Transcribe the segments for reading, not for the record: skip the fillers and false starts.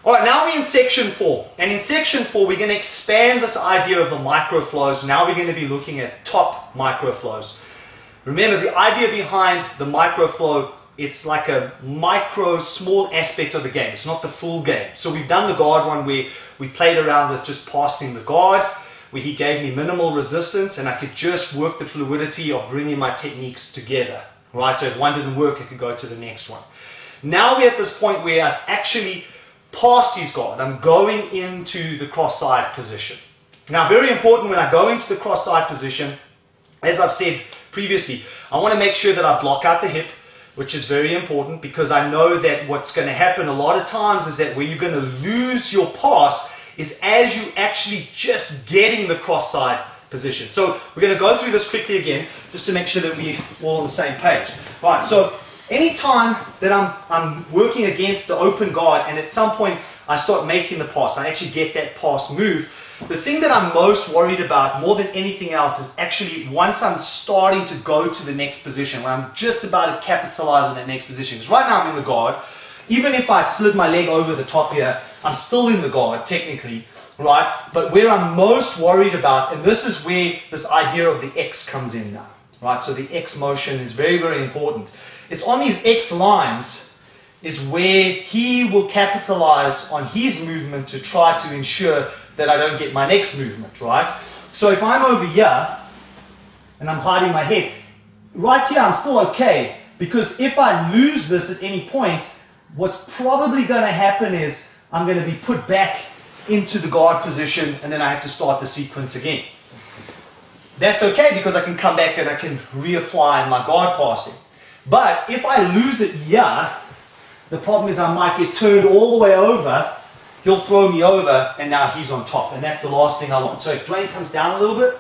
All right, now we're in section 4. And in section 4, we're going to expand this idea of the microflows. Now we're going to be looking at top microflows. Remember, the idea behind the microflow, it's like a micro, small aspect of the game. It's not the full game. So we've done the guard one where we played around with just passing the guard, where he gave me minimal resistance and I could just work the fluidity of bringing my techniques together. Right? So if one didn't work, I could go to the next one. Now we're at this point where I've actually passed his guard. I'm going into the cross-side position. Now, very important when I go into the cross-side position, as I've said previously, I want to make sure that I block out the hip, which is very important because I know that what's going to happen a lot of times is that where you're going to lose your pass is as you actually just getting the cross-side position. So we're going to go through this quickly again just to make sure that we're all on the same page. Right, so anytime that I'm working against the open guard and at some point I start making the pass, I actually get that pass move, the thing that I'm most worried about more than anything else is actually once I'm starting to go to the next position, when I'm just about to capitalize on that next position. Because right now I'm in the guard. Even if I slid my leg over the top here, I'm still in the guard technically, right? But where I'm most worried about, and this is where this idea of the X comes in now, right? So the X motion is very, very important. It's on these X lines is where he will capitalize on his movement to try to ensure that I don't get my next movement, right? So if I'm over here and I'm hiding my head, right here I'm still okay, because if I lose this at any point, what's probably going to happen is I'm going to be put back into the guard position and then I have to start the sequence again. That's okay because I can come back and I can reapply my guard passing. But if I lose it here, the problem is I might get turned all the way over, he'll throw me over, and now he's on top. And that's the last thing I want. So if Dwayne comes down a little bit.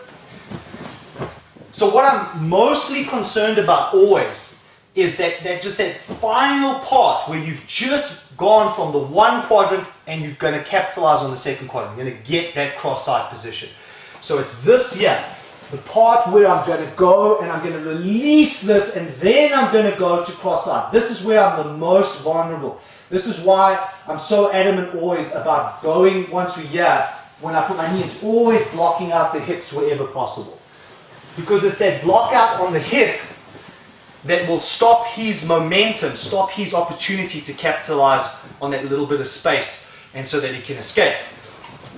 So what I'm mostly concerned about always is that just that final part where you've just gone from the one quadrant and you're going to capitalize on the second quadrant. You're going to get that cross-side position. So it's this here. The part where I'm going to go and I'm going to release this and then I'm going to go to cross-side. This is where I'm the most vulnerable. This is why I'm so adamant always about going once we're here, when I put my knee, it's always blocking out the hips wherever possible. Because it's that block out on the hip that will stop his momentum, stop his opportunity to capitalize on that little bit of space and so that he can escape.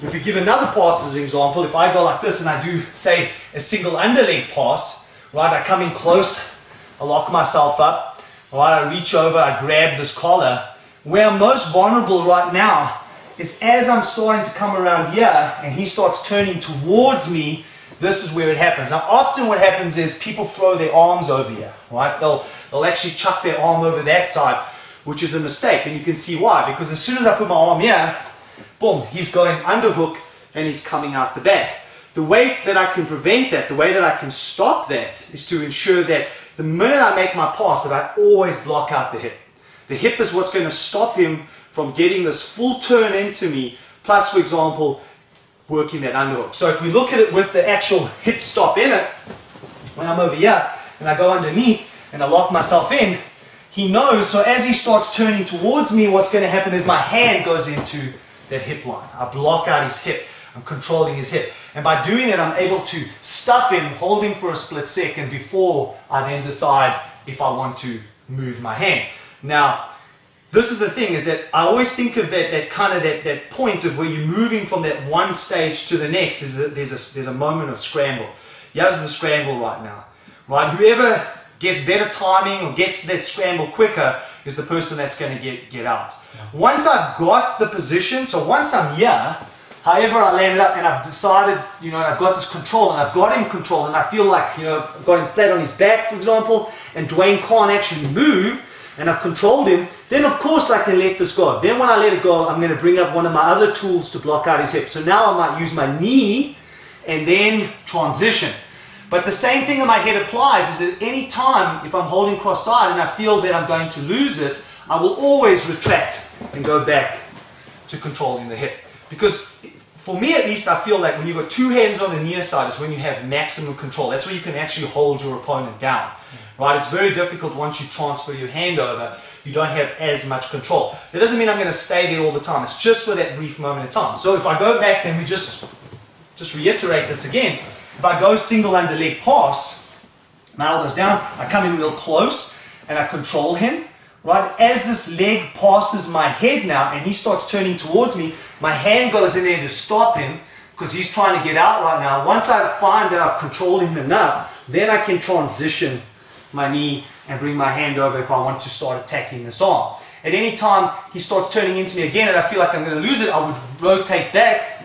If you give another pass as an example, if I go like this and I do, say, a single underleg pass, right, I come in close, I lock myself up, right, I reach over, I grab this collar. Where I'm most vulnerable right now is as I'm starting to come around here and he starts turning towards me, this is where it happens. Now often what happens is people throw their arms over here, right? They'll actually chuck their arm over that side, which is a mistake, and you can see why. Because as soon as I put my arm here, boom, he's going underhook and he's coming out the back. The way that I can prevent that, the way that I can stop that, is to ensure that the minute I make my pass, that I always block out the hip. The hip is what's going to stop him from getting this full turn into me, plus, for example, working that underhook. So if we look at it with the actual hip stop in it, when I'm over here and I go underneath and I lock myself in, he knows, so as he starts turning towards me, what's going to happen is my hand goes into that hip line. I block out his hip. I'm controlling his hip. And by doing that, I'm able to stuff him, hold him for a split second before I then decide if I want to move my hand. Now, this is the thing, is that I always think of that point of where you're moving from that one stage to the next. There's a moment of scramble. Here's the scramble right now. Right? Whoever gets better timing or gets to that scramble quicker is the person that's going to get out. Once I've got the position, so once I'm here, however I landed up and I've decided, and I've got this control and I've got him controlled and I feel like, I've got him flat on his back, for example, and Dwayne can't actually move and I've controlled him, then of course I can let this go. Then when I let it go, I'm going to bring up one of my other tools to block out his hip. So now I might use my knee and then transition. But the same thing in my head applies, is at any time, if I'm holding cross-side and I feel that I'm going to lose it, I will always retract and go back to controlling the hip. Because for me at least, I feel like when you've got two hands on the near side is when you have maximum control. That's where you can actually hold your opponent down. right? It's very difficult once you transfer your hand over. You don't have as much control. That doesn't mean I'm going to stay there all the time. It's just for that brief moment in time. So if I go back and we just reiterate this again, if I go single under leg pass, my elbow's down, I come in real close and I control him, right? As this leg passes my head now and he starts turning towards me, my hand goes in there to stop him because he's trying to get out right now. Once I find that I've controlled him enough, then I can transition my knee and bring my hand over if I want to start attacking this arm. At any time he starts turning into me again and I feel like I'm going to lose it, I would rotate back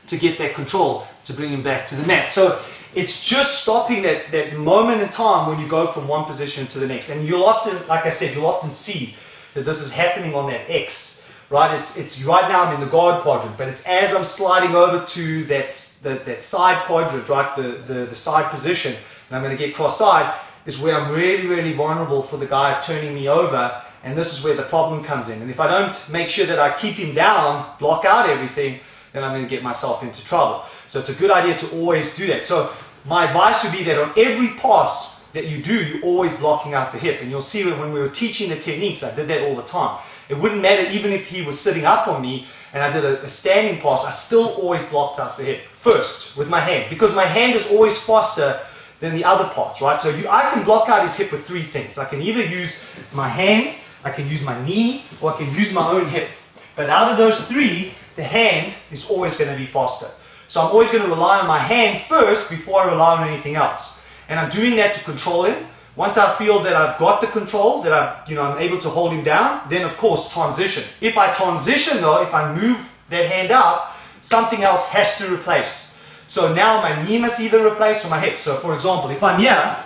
to get that control, to bring him back to the mat. So it's just stopping that moment in time when you go from one position to the next. And you'll often, like I said, you'll often see that this is happening on that X, right? It's right now I'm in the guard quadrant, but it's as I'm sliding over to that side quadrant, right? The side position, and I'm going to get cross-side, is where I'm really, really vulnerable for the guy turning me over, and this is where the problem comes in. And if I don't make sure that I keep him down, block out everything, then I'm going to get myself into trouble. So it's a good idea to always do that. So my advice would be that on every pass that you do, you're always blocking out the hip. And you'll see that when we were teaching the techniques, I did that all the time. It wouldn't matter even if he was sitting up on me and I did a standing pass, I still always blocked out the hip first with my hand, because my hand is always faster than the other parts, right? So I can block out his hip with three things. I can either use my hand, I can use my knee, or I can use my own hip. But out of those three, the hand is always going to be faster. So I'm always going to rely on my hand first before I rely on anything else. And I'm doing that to control him. Once I feel that I've got the control, that I'm able to hold him down, then of course transition. If I transition though, if I move that hand out, something else has to replace. So now my knee must either replace or my hip. So for example, if I'm here,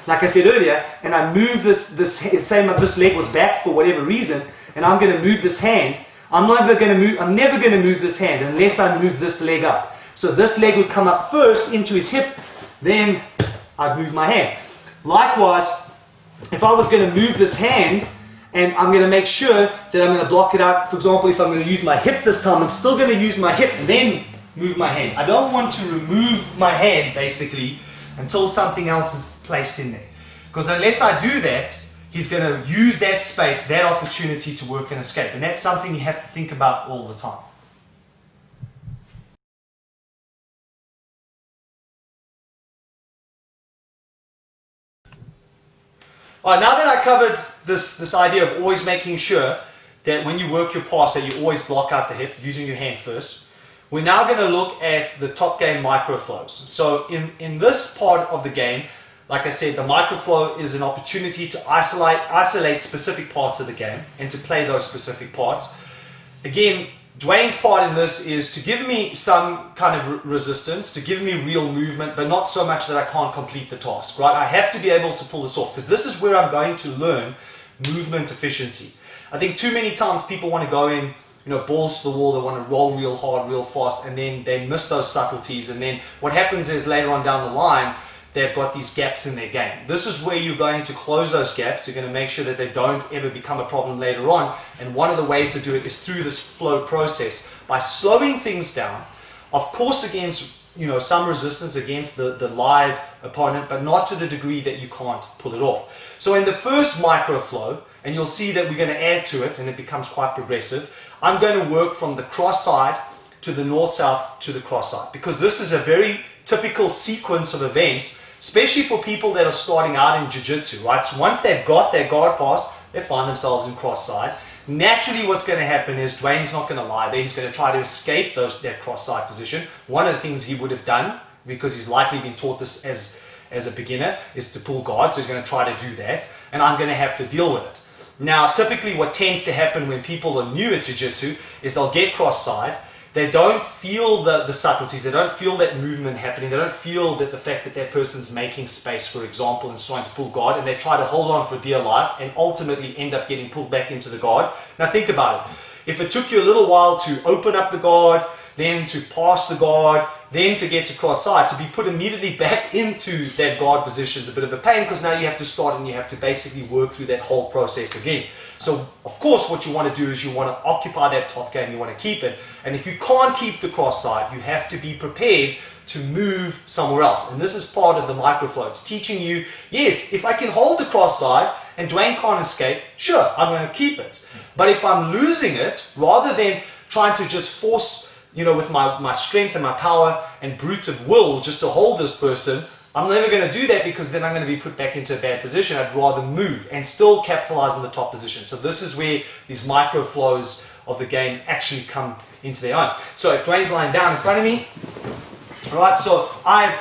like I said earlier, and I move this leg was back for whatever reason, and I'm going to move this hand, I'm never going to move this hand unless I move this leg up. So this leg would come up first into his hip, then I'd move my hand. Likewise, if I was going to move this hand, and I'm going to make sure that I'm going to block it out, for example, if I'm going to use my hip this time, I'm still going to use my hip, then move my hand. I don't want to remove my hand, basically, until something else is placed in there. Because unless I do that, he's going to use that space, that opportunity to work and escape. And that's something you have to think about all the time. All right, now that I covered this idea of always making sure that when you work your pass that you always block out the hip using your hand first, we're now going to look at the top game microflows. So in this part of the game, like I said, the microflow is an opportunity to isolate specific parts of the game and to play those specific parts. Again, Dwayne's part in this is to give me some kind of resistance, to give me real movement, but not so much that I can't complete the task, right? I have to be able to pull this off, because this is where I'm going to learn movement efficiency. I think too many times people want to go in, balls to the wall, they want to roll real hard, real fast, and then they miss those subtleties, and then what happens is later on down the line, they've got these gaps in their game. This is where you're going to close those gaps. You're going to make sure that they don't ever become a problem later on. And one of the ways to do it is through this flow process, by slowing things down, of course against some resistance against the live opponent, but not to the degree that you can't pull it off. So in the first micro flow, and you'll see that we're going to add to it and it becomes quite progressive, I'm going to work from the cross side to the north-south to the cross side, because this is a very typical sequence of events, especially for people that are starting out in jiu-jitsu, right? So once they've got their guard pass, they find themselves in cross side. Naturally, what's going to happen is Dwayne's not going to lie there. He's going to try to escape that cross side position. One of the things he would have done, because he's likely been taught this as a beginner, is to pull guard. So he's going to try to do that, and I'm going to have to deal with it. Now, typically what tends to happen when people are new at jiu-jitsu is they'll get cross side. They don't feel the subtleties, they don't feel that movement happening, they don't feel that the fact that that person's making space, for example, and trying to pull guard, and they try to hold on for dear life and ultimately end up getting pulled back into the guard. Now think about it. If it took you a little while to open up the guard, then to pass the guard, then to get to cross side, to be put immediately back into that guard position is a bit of a pain, because now you have to start and you have to basically work through that whole process again. So of course what you want to do is you want to occupy that top game, you want to keep it, and if you can't keep the cross side, you have to be prepared to move somewhere else. And this is part of the microflow. It's teaching you, yes, if I can hold the cross side and Dwayne can't escape, sure, I'm going to keep it. But if I'm losing it, rather than trying to just force, with my strength and my power and brute of will just to hold this person, I'm never going to do that, because then I'm going to be put back into a bad position. I'd rather move and still capitalize on the top position. So this is where these micro flows of the game actually come into their own. So if Dwayne's lying down in front of me, all right, so I've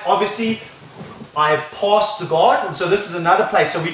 passed the guard, and so this is another place. So we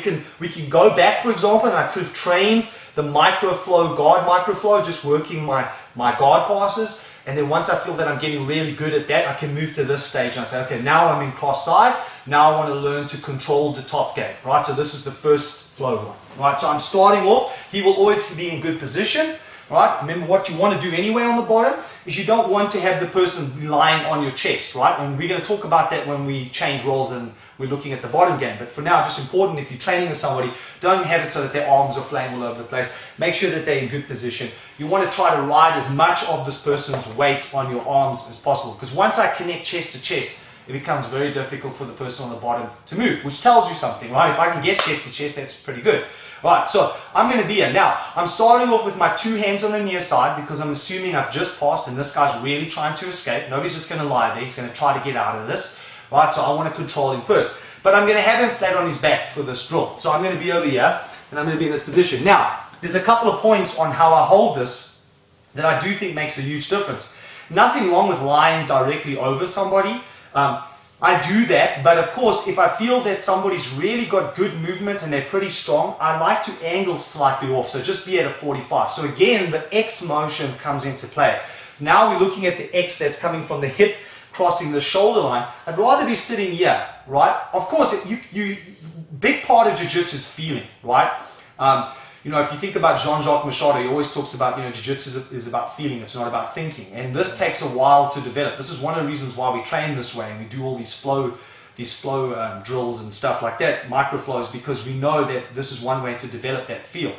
can go back, for example, and I could have trained the microflow, guard microflow, just working my guard passes. And then once I feel that I'm getting really good at that, I can move to this stage and I say, okay, now I'm in cross side. Now I want to learn to control the top game, right? So this is the first flow one, right? So I'm starting off. He will always be in good position, right? Remember, what you want to do anyway on the bottom is you don't want to have the person lying on your chest, right? And we're going to talk about that when we change roles and we're looking at the bottom game. But for now, just important, if you're training with somebody, don't have it so that their arms are flying all over the place. Make sure that they're in good position. You want to try to ride as much of this person's weight on your arms as possible, because once I connect chest to chest, it becomes very difficult for the person on the bottom to move, which tells you something, right? If I can get chest to chest, that's pretty good. Right, so I'm going to be here. Now, I'm starting off with my two hands on the near side, because I'm assuming I've just passed and this guy's really trying to escape. Nobody's just going to lie there. He's going to try to get out of this. Right, so I want to control him first. But I'm going to have him flat on his back for this drill. So I'm going to be over here, and I'm going to be in this position. Now, there's a couple of points on how I hold this that I do think makes a huge difference. Nothing wrong with lying directly over somebody. I do that, but of course, if I feel that somebody's really got good movement and they're pretty strong, I like to angle slightly off, so just be at a 45. So again, the X motion comes into play. Now we're looking at the X that's coming from the hip, crossing the shoulder line. I'd rather be sitting here, right? Of course, big part of jiu-jitsu is feeling, right? If you think about Jean-Jacques Machado, he always talks about, jiu-jitsu is about feeling, it's not about thinking. And this takes a while to develop. This is one of the reasons why we train this way and we do all these flow drills and stuff like that, microflows, because we know that this is one way to develop that feel.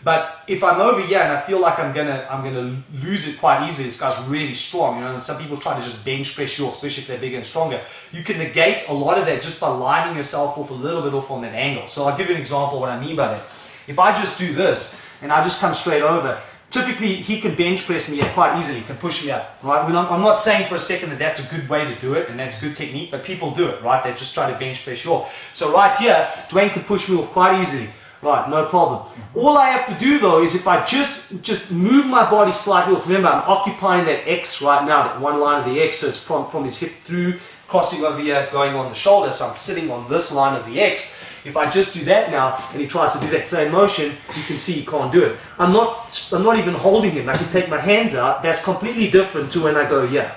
But if I'm over here and I feel like I'm gonna lose it quite easily, this guy's really strong, and some people try to just bench press you off, especially if they're bigger and stronger. You can negate a lot of that just by lining yourself off a little bit off on that angle. So I'll give you an example of what I mean by that. If I just do this and I just come straight over, typically he can bench press me quite easily, can push me up, right? I'm not saying for a second that that's a good way to do it and that's good technique, but people do it, right? They just try to bench press you off. So right here, Dwayne can push me off quite easily. Right, no problem. All I have to do though is if I just move my body slightly off, remember I'm occupying that X right now, that one line of the X, so it's from his hip through, crossing over here, going on the shoulder, so I'm sitting on this line of the X. If I just do that now, and he tries to do that same motion, you can see he can't do it. I'm not even holding him. I can take my hands out. That's completely different to when I go here.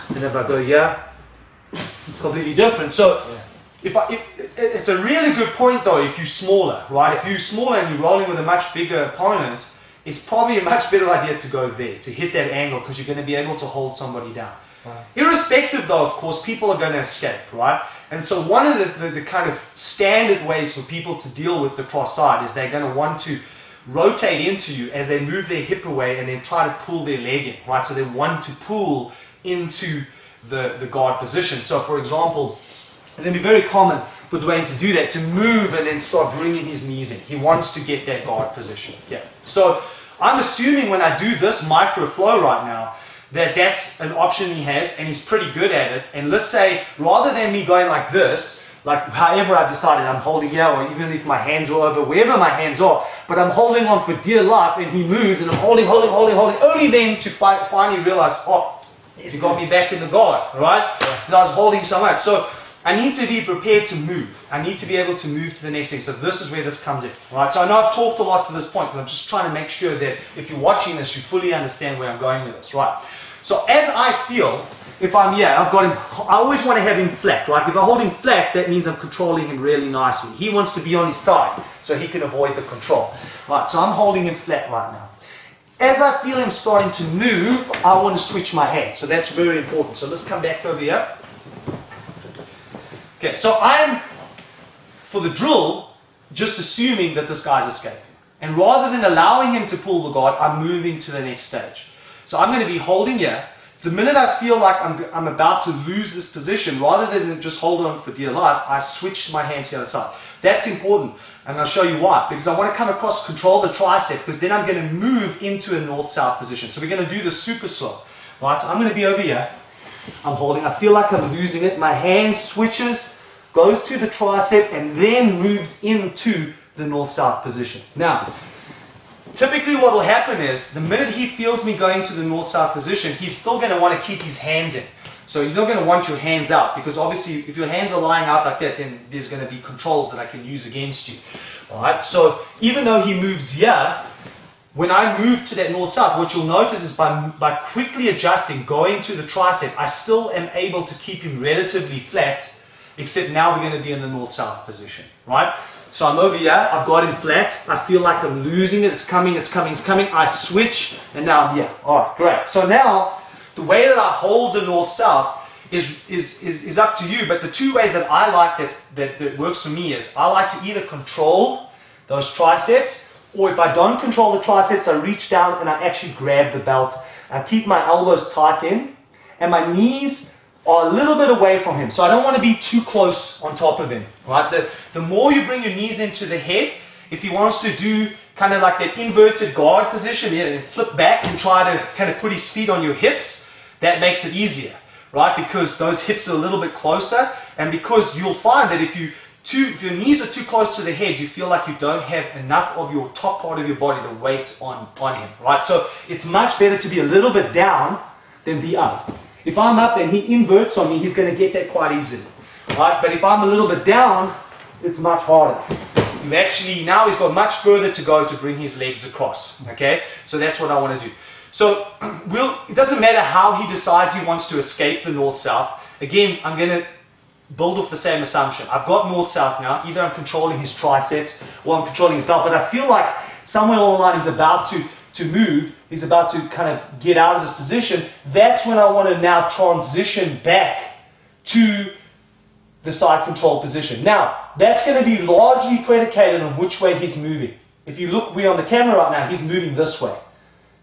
And if I go here, completely different. So it's a really good point though if you're smaller, right? If you're smaller and you're rolling with a much bigger opponent, it's probably a much better idea to go there, to hit that angle, because you're going to be able to hold somebody down. Right. Irrespective though, of course, people are going to escape, right? And so one of the kind of standard ways for people to deal with the cross side is they're going to want to rotate into you as they move their hip away and then try to pull their leg in, right? So they want to pull into the guard position. So for example, it's going to be very common for Dwayne to do that, to move and then start bringing his knees in. He wants to get that guard position. Yeah. So I'm assuming when I do this micro flow right now, that's an option he has and he's pretty good at it. And let's say, rather than me going like this, like however I've decided I'm holding here, or even if my hands are over, wherever my hands are, but I'm holding on for dear life and he moves and I'm holding, only then to finally realize, oh, you got me back in the guard, right? Because I was holding so much. So I need to be prepared to move. I need to be able to move to the next thing. So this is where this comes in, right? So I know I've talked a lot to this point, but I'm just trying to make sure that if you're watching this, you fully understand where I'm going with this, right? So as I feel, if I'm here, I've got him, I always want to have him flat, right? If I hold him flat, that means I'm controlling him really nicely. He wants to be on his side, so he can avoid the control. Right, so I'm holding him flat right now. As I feel him starting to move, I want to switch my hand. So that's very important. So let's come back over here. Okay, so I'm, for the drill, just assuming that this guy's escaping. And rather than allowing him to pull the guard, I'm moving to the next stage. So I'm going to be holding here, the minute I feel like I'm about to lose this position, rather than just hold on for dear life, I switch my hand to the other side. That's important, and I'll show you why. Because I want to come across, control the tricep, because then I'm going to move into a north-south position. So we're going to do this super slow. Right, so I'm going to be over here. I'm holding, I feel like I'm losing it. My hand switches, goes to the tricep, and then moves into the north-south position. Now, typically what will happen is, the minute he feels me going to the north-south position, he's still going to want to keep his hands in. So you're not going to want your hands out, because obviously if your hands are lying out like that, then there's going to be controls that I can use against you. Alright, so even though he moves here, when I move to that north-south, what you'll notice is by quickly adjusting, going to the tricep, I still am able to keep him relatively flat, except now we're going to be in the north-south position, right? So I'm over here, I've got him flat, I feel like I'm losing it, it's coming, it's coming, it's coming, I switch, and now I'm here. Alright, great. So now, the way that I hold the north-south is up to you, but the two ways that I like that works for me is, I like to either control those triceps, or if I don't control the triceps, I reach down and I actually grab the belt. I keep my elbows tight in, and my knees are a little bit away from him. So I don't want to be too close on top of him, right? The more you bring your knees into the head, if he wants to do kind of like that inverted guard position, and flip back and try to kind of put his feet on your hips, that makes it easier, right? Because those hips are a little bit closer, and because you'll find that if your knees are too close to the head, you feel like you don't have enough of your top part of your body, the weight on him, right? So it's much better to be a little bit down than be up. If I'm up and he inverts on me, he's going to get that quite easily, right? But if I'm a little bit down, it's much harder. Now he's got much further to go to bring his legs across, okay? So that's what I want to do. So it doesn't matter how he decides he wants to escape the north-south. Again, I'm going to build off the same assumption. I've got north-south now. Either I'm controlling his triceps or I'm controlling his belt, but I feel like somewhere along the line he's about to move, he's about to kind of get out of this position. That's when I want to now transition back to the side control position. Now, that's going to be largely predicated on which way he's moving. If you look, we're on the camera right now, he's moving this way.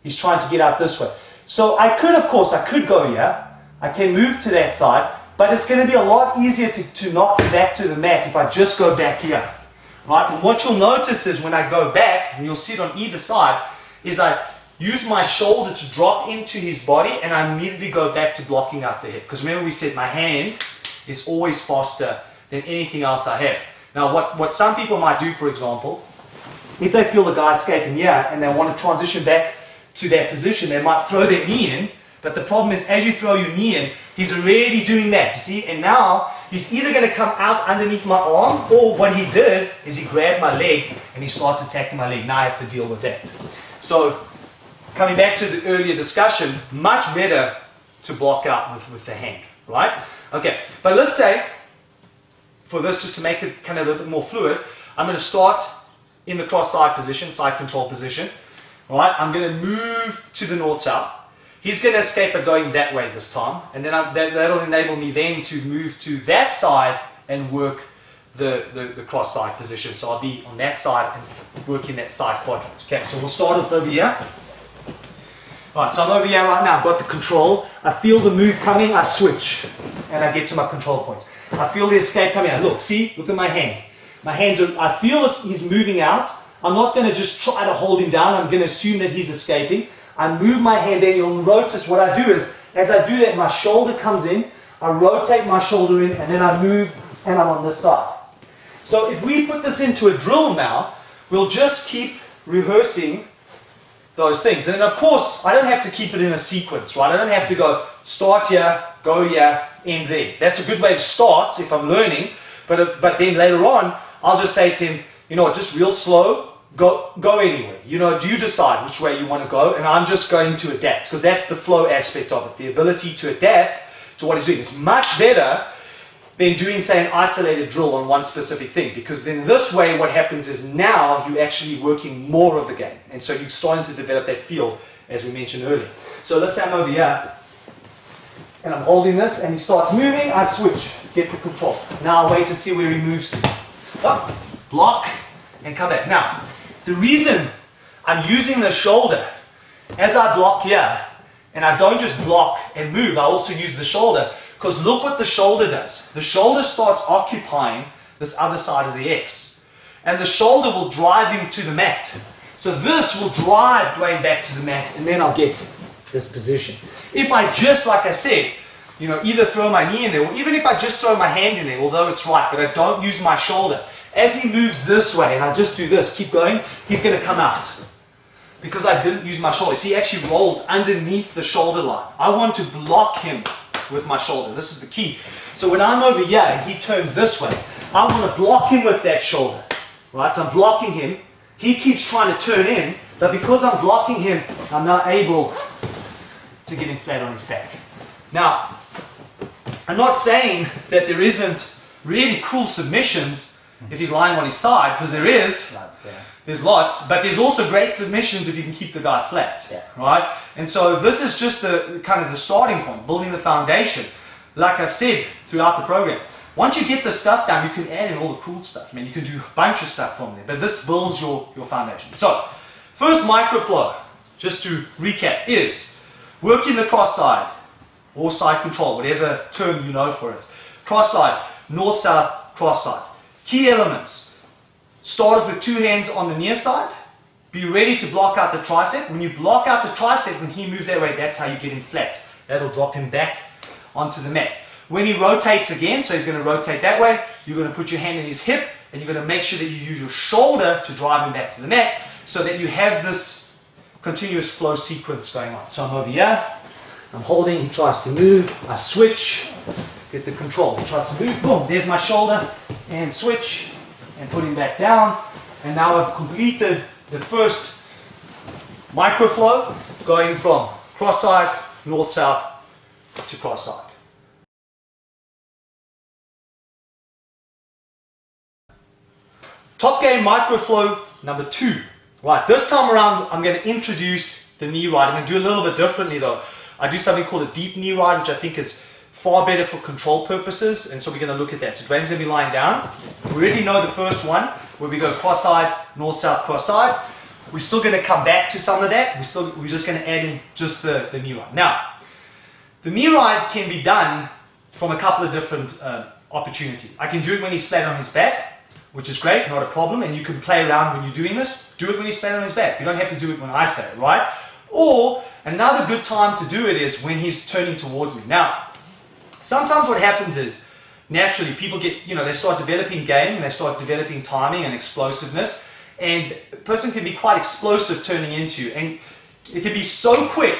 He's trying to get out this way. So I could, of course, I could go here. I can move to that side. But it's going to be a lot easier to knock him back to the mat if I just go back here, right? And what you'll notice is when I go back, and you'll see it on either side, is I use my shoulder to drop into his body, and I immediately go back to blocking out the hip. Because remember we said my hand is always faster than anything else I have. Now what some people might do, for example, if they feel the guy escaping here and they want to transition back to that position, they might throw their knee in. But the problem is, as you throw your knee in, he's already doing that, you see? And now, he's either going to come out underneath my arm, or what he did is he grabbed my leg and he starts attacking my leg. Now I have to deal with that. So, coming back to the earlier discussion, much better to block out with the hand, right? Okay, but let's say, for this, just to make it kind of a little bit more fluid, I'm going to start in the cross-side position, side control position, right? I'm going to move to the north-south. He's going to escape by going that way this time, and then that'll enable me then to move to that side and work the cross-side position. So I'll be on that side and work in that side quadrant. Okay, so we'll start off over here. Alright, so I'm over here right now, I've got the control. I feel the move coming, I switch, and I get to my control points. I feel the escape coming out. Look, see? Look at my hand. My hands are, I feel he's moving out. I'm not going to just try to hold him down. I'm going to assume that he's escaping. I move my hand, then you'll notice what I do is, as I do that, my shoulder comes in, I rotate my shoulder in, and then I move, and I'm on this side. So if we put this into a drill now, we'll just keep rehearsing those things. And then of course, I don't have to keep it in a sequence, right? I don't have to go start here, go here, end there. That's a good way to start if I'm learning, but then later on, I'll just say to him, you know what, just real slow, go anywhere. You know, do you decide which way you want to go, and I'm just going to adapt, because that's the flow aspect of it. The ability to adapt to what he's doing is much better than doing, say, an isolated drill on one specific thing, because then this way what happens is now you're actually working more of the game, and so you're starting to develop that feel, as we mentioned earlier. So let's say I'm over here and I'm holding this and he starts moving, I switch, get the control. Now I wait to see where he moves to. Up, block, and come back. Now, the reason I'm using the shoulder as I block here and I don't just block and move, I also use the shoulder, because look what the shoulder does. The shoulder starts occupying this other side of the X, and the shoulder will drive him to the mat. So this will drive Dwayne back to the mat, and then I'll get this position. If I just, like I said, you know, either throw my knee in there, or even if I just throw my hand in there, although it's right, but I don't use my shoulder, as he moves this way, and I just do this, keep going, he's going to come out. Because I didn't use my shoulder. See, he actually rolls underneath the shoulder line. I want to block him with my shoulder. This is the key. So when I'm over here and he turns this way, I want to block him with that shoulder. Right? So I'm blocking him. He keeps trying to turn in, but because I'm blocking him, I'm now able to get him flat on his back. Now, I'm not saying that there isn't really cool submissions if he's lying on his side, because there is. There's lots, but there's also great submissions if you can keep the guy flat, right? And so this is just the kind of the starting point, building the foundation. Like I've said throughout the program, once you get the stuff down, you can add in all the cool stuff. I mean, you can do a bunch of stuff from there, but this builds your foundation. So, first microflow, just to recap, is working the cross side or side control, whatever term you know for it. Cross side, north, south, cross side. Key elements. Start off with two hands on the near side. Be ready to block out the tricep. When you block out the tricep, when he moves that way, that's how you get him flat. That'll drop him back onto the mat. When he rotates again, so he's going to rotate that way, you're going to put your hand in his hip, and you're going to make sure that you use your shoulder to drive him back to the mat, so that you have this continuous flow sequence going on. So I'm over here, I'm holding, he tries to move, I switch, get the control. He tries to move, boom, there's my shoulder, and switch, and put him back down, and now I've completed the first microflow going from cross side, north south to cross side. Top game microflow number 2. Right, this time around I'm going to introduce the knee ride. I'm going to do a little bit differently though. I do something called a deep knee ride, which I think is far better for control purposes, and so we're going to look at that. So Dwayne's going to be lying down. We already know the first one, where we go cross-side, north-south, cross-side. We're still going to come back to some of that. We're just going to add in just the knee ride. Now, the knee ride can be done from a couple of different opportunities. I can do it when he's flat on his back, which is great, not a problem, and you can play around when you're doing this. Do it when he's flat on his back. You don't have to do it when I say it, right? Or, another good time to do it is when he's turning towards me. Now, sometimes what happens is, naturally, people get, they start developing game, and they start developing timing and explosiveness, and a person can be quite explosive turning into you, and it can be so quick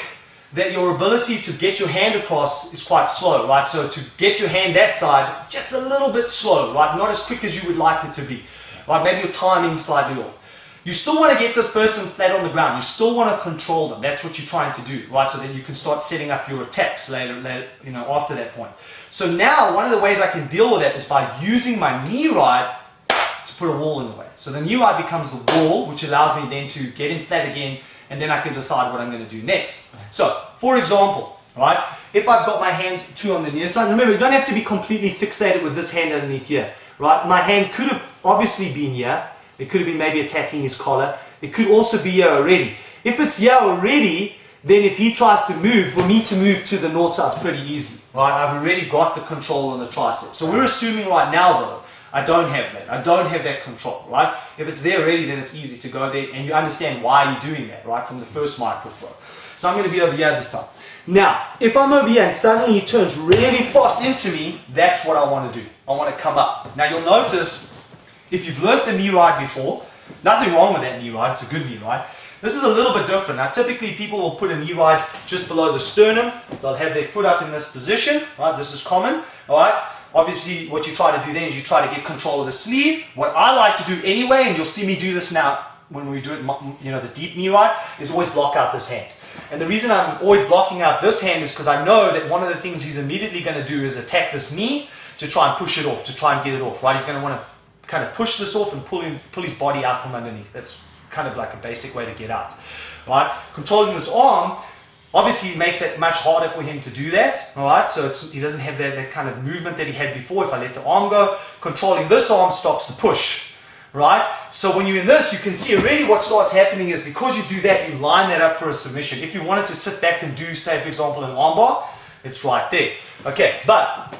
that your ability to get your hand across is quite slow, right? So to get your hand that side, just a little bit slow, right? Not as quick as you would like it to be, right? Maybe your timing slightly off. You still want to get this person flat on the ground. You still want to control them. That's what you're trying to do, right? So that you can start setting up your attacks later, after that point. So now, one of the ways I can deal with that is by using my knee ride to put a wall in the way. So the knee ride becomes the wall, which allows me then to get him flat again, and then I can decide what I'm going to do next. So, for example, right, if I've got my hands two on the near side, remember, you don't have to be completely fixated with this hand underneath here, right? My hand could have obviously been here. It could have been maybe attacking his collar. It could also be here already. If it's here already, then if he tries to move, for me to move to the north side is pretty easy, right? I've already got the control on the tricep. So we're assuming right now though, I don't have that. I don't have that control, right? If it's there already, then it's easy to go there, and you understand why you're doing that, right? From the first microflow. So I'm going to be over here this time. Now, if I'm over here and suddenly he turns really fast into me, that's what I want to do. I want to come up. Now you'll notice, if you've learnt the knee ride before, nothing wrong with that knee ride, it's a good knee ride. This is a little bit different. Now typically people will put a knee ride just below the sternum. They'll have their foot up in this position, right? This is common, all right? Obviously what you try to do then is you try to get control of the sleeve. What I like to do anyway, and you'll see me do this now when we do it, the deep knee ride, is always block out this hand. And the reason I'm always blocking out this hand is because I know that one of the things he's immediately going to do is attack this knee to try and push it off, to try and get it off, right? He's going to want to kind of push this off and pull his body out from underneath. That's kind of like a basic way to get out, right? Controlling this arm obviously makes it much harder for him to do that, all right? So he doesn't have that kind of movement that he had before if I let the arm go. Controlling this arm stops the push, right? So when you're in this, you can see already what starts happening is because you do that, you line that up for a submission. If you wanted to sit back and do, say, for example, an armbar, it's right there. Okay, but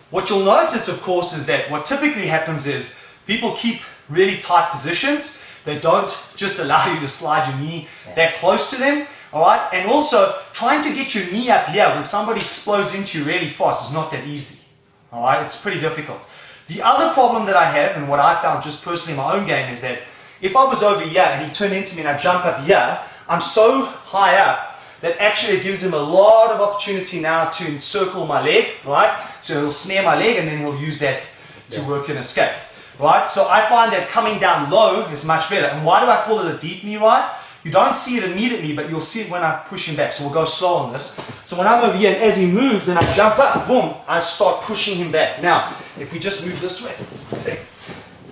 what you'll notice, of course, is that what typically happens is people keep really tight positions. They don't just allow you to slide your knee that close to them, all right? And also, trying to get your knee up here when somebody explodes into you really fast is not that easy, all right? It's pretty difficult. The other problem that I have, and what I found just personally in my own game, is that if I was over here and he turned into me and I jump up here, I'm so high up that actually it gives him a lot of opportunity now to encircle my leg, right? So he'll snare my leg and then he'll use that to work an escape, right? So I find that coming down low is much better. And why do I call it a deep knee ride? You don't see it immediately, but you'll see it when I push him back. So we'll go slow on this. So when I'm over here and as he moves, then I jump up, boom, I start pushing him back. Now, if we just move this way,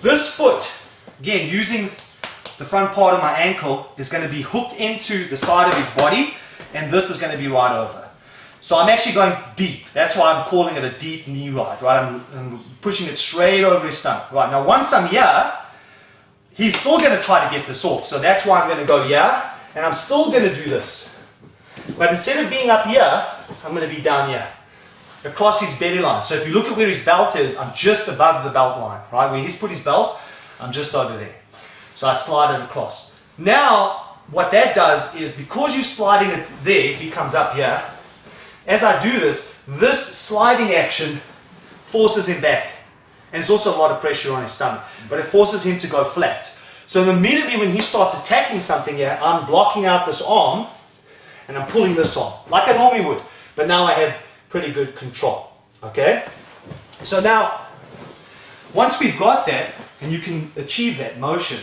this foot, again, using the front part of my ankle, is going to be hooked into the side of his body, and this is going to be right over. So I'm actually going deep. That's why I'm calling it a deep knee ride, right? I'm pushing it straight over his stomach. Right, now once I'm here, he's still going to try to get this off. So that's why I'm going to go here, and I'm still going to do this. But instead of being up here, I'm going to be down here, across his belly line. So if you look at where his belt is, I'm just above the belt line, right? Where he's put his belt, I'm just over there. So I slide it across. Now, what that does is, because you're sliding it there, if he comes up here, as I do this, this sliding action forces him back. And it's also a lot of pressure on his stomach, but it forces him to go flat. So immediately when he starts attacking something here, I'm blocking out this arm and I'm pulling this on, like I normally would. But now I have pretty good control, okay? So now, once we've got that, and you can achieve that motion,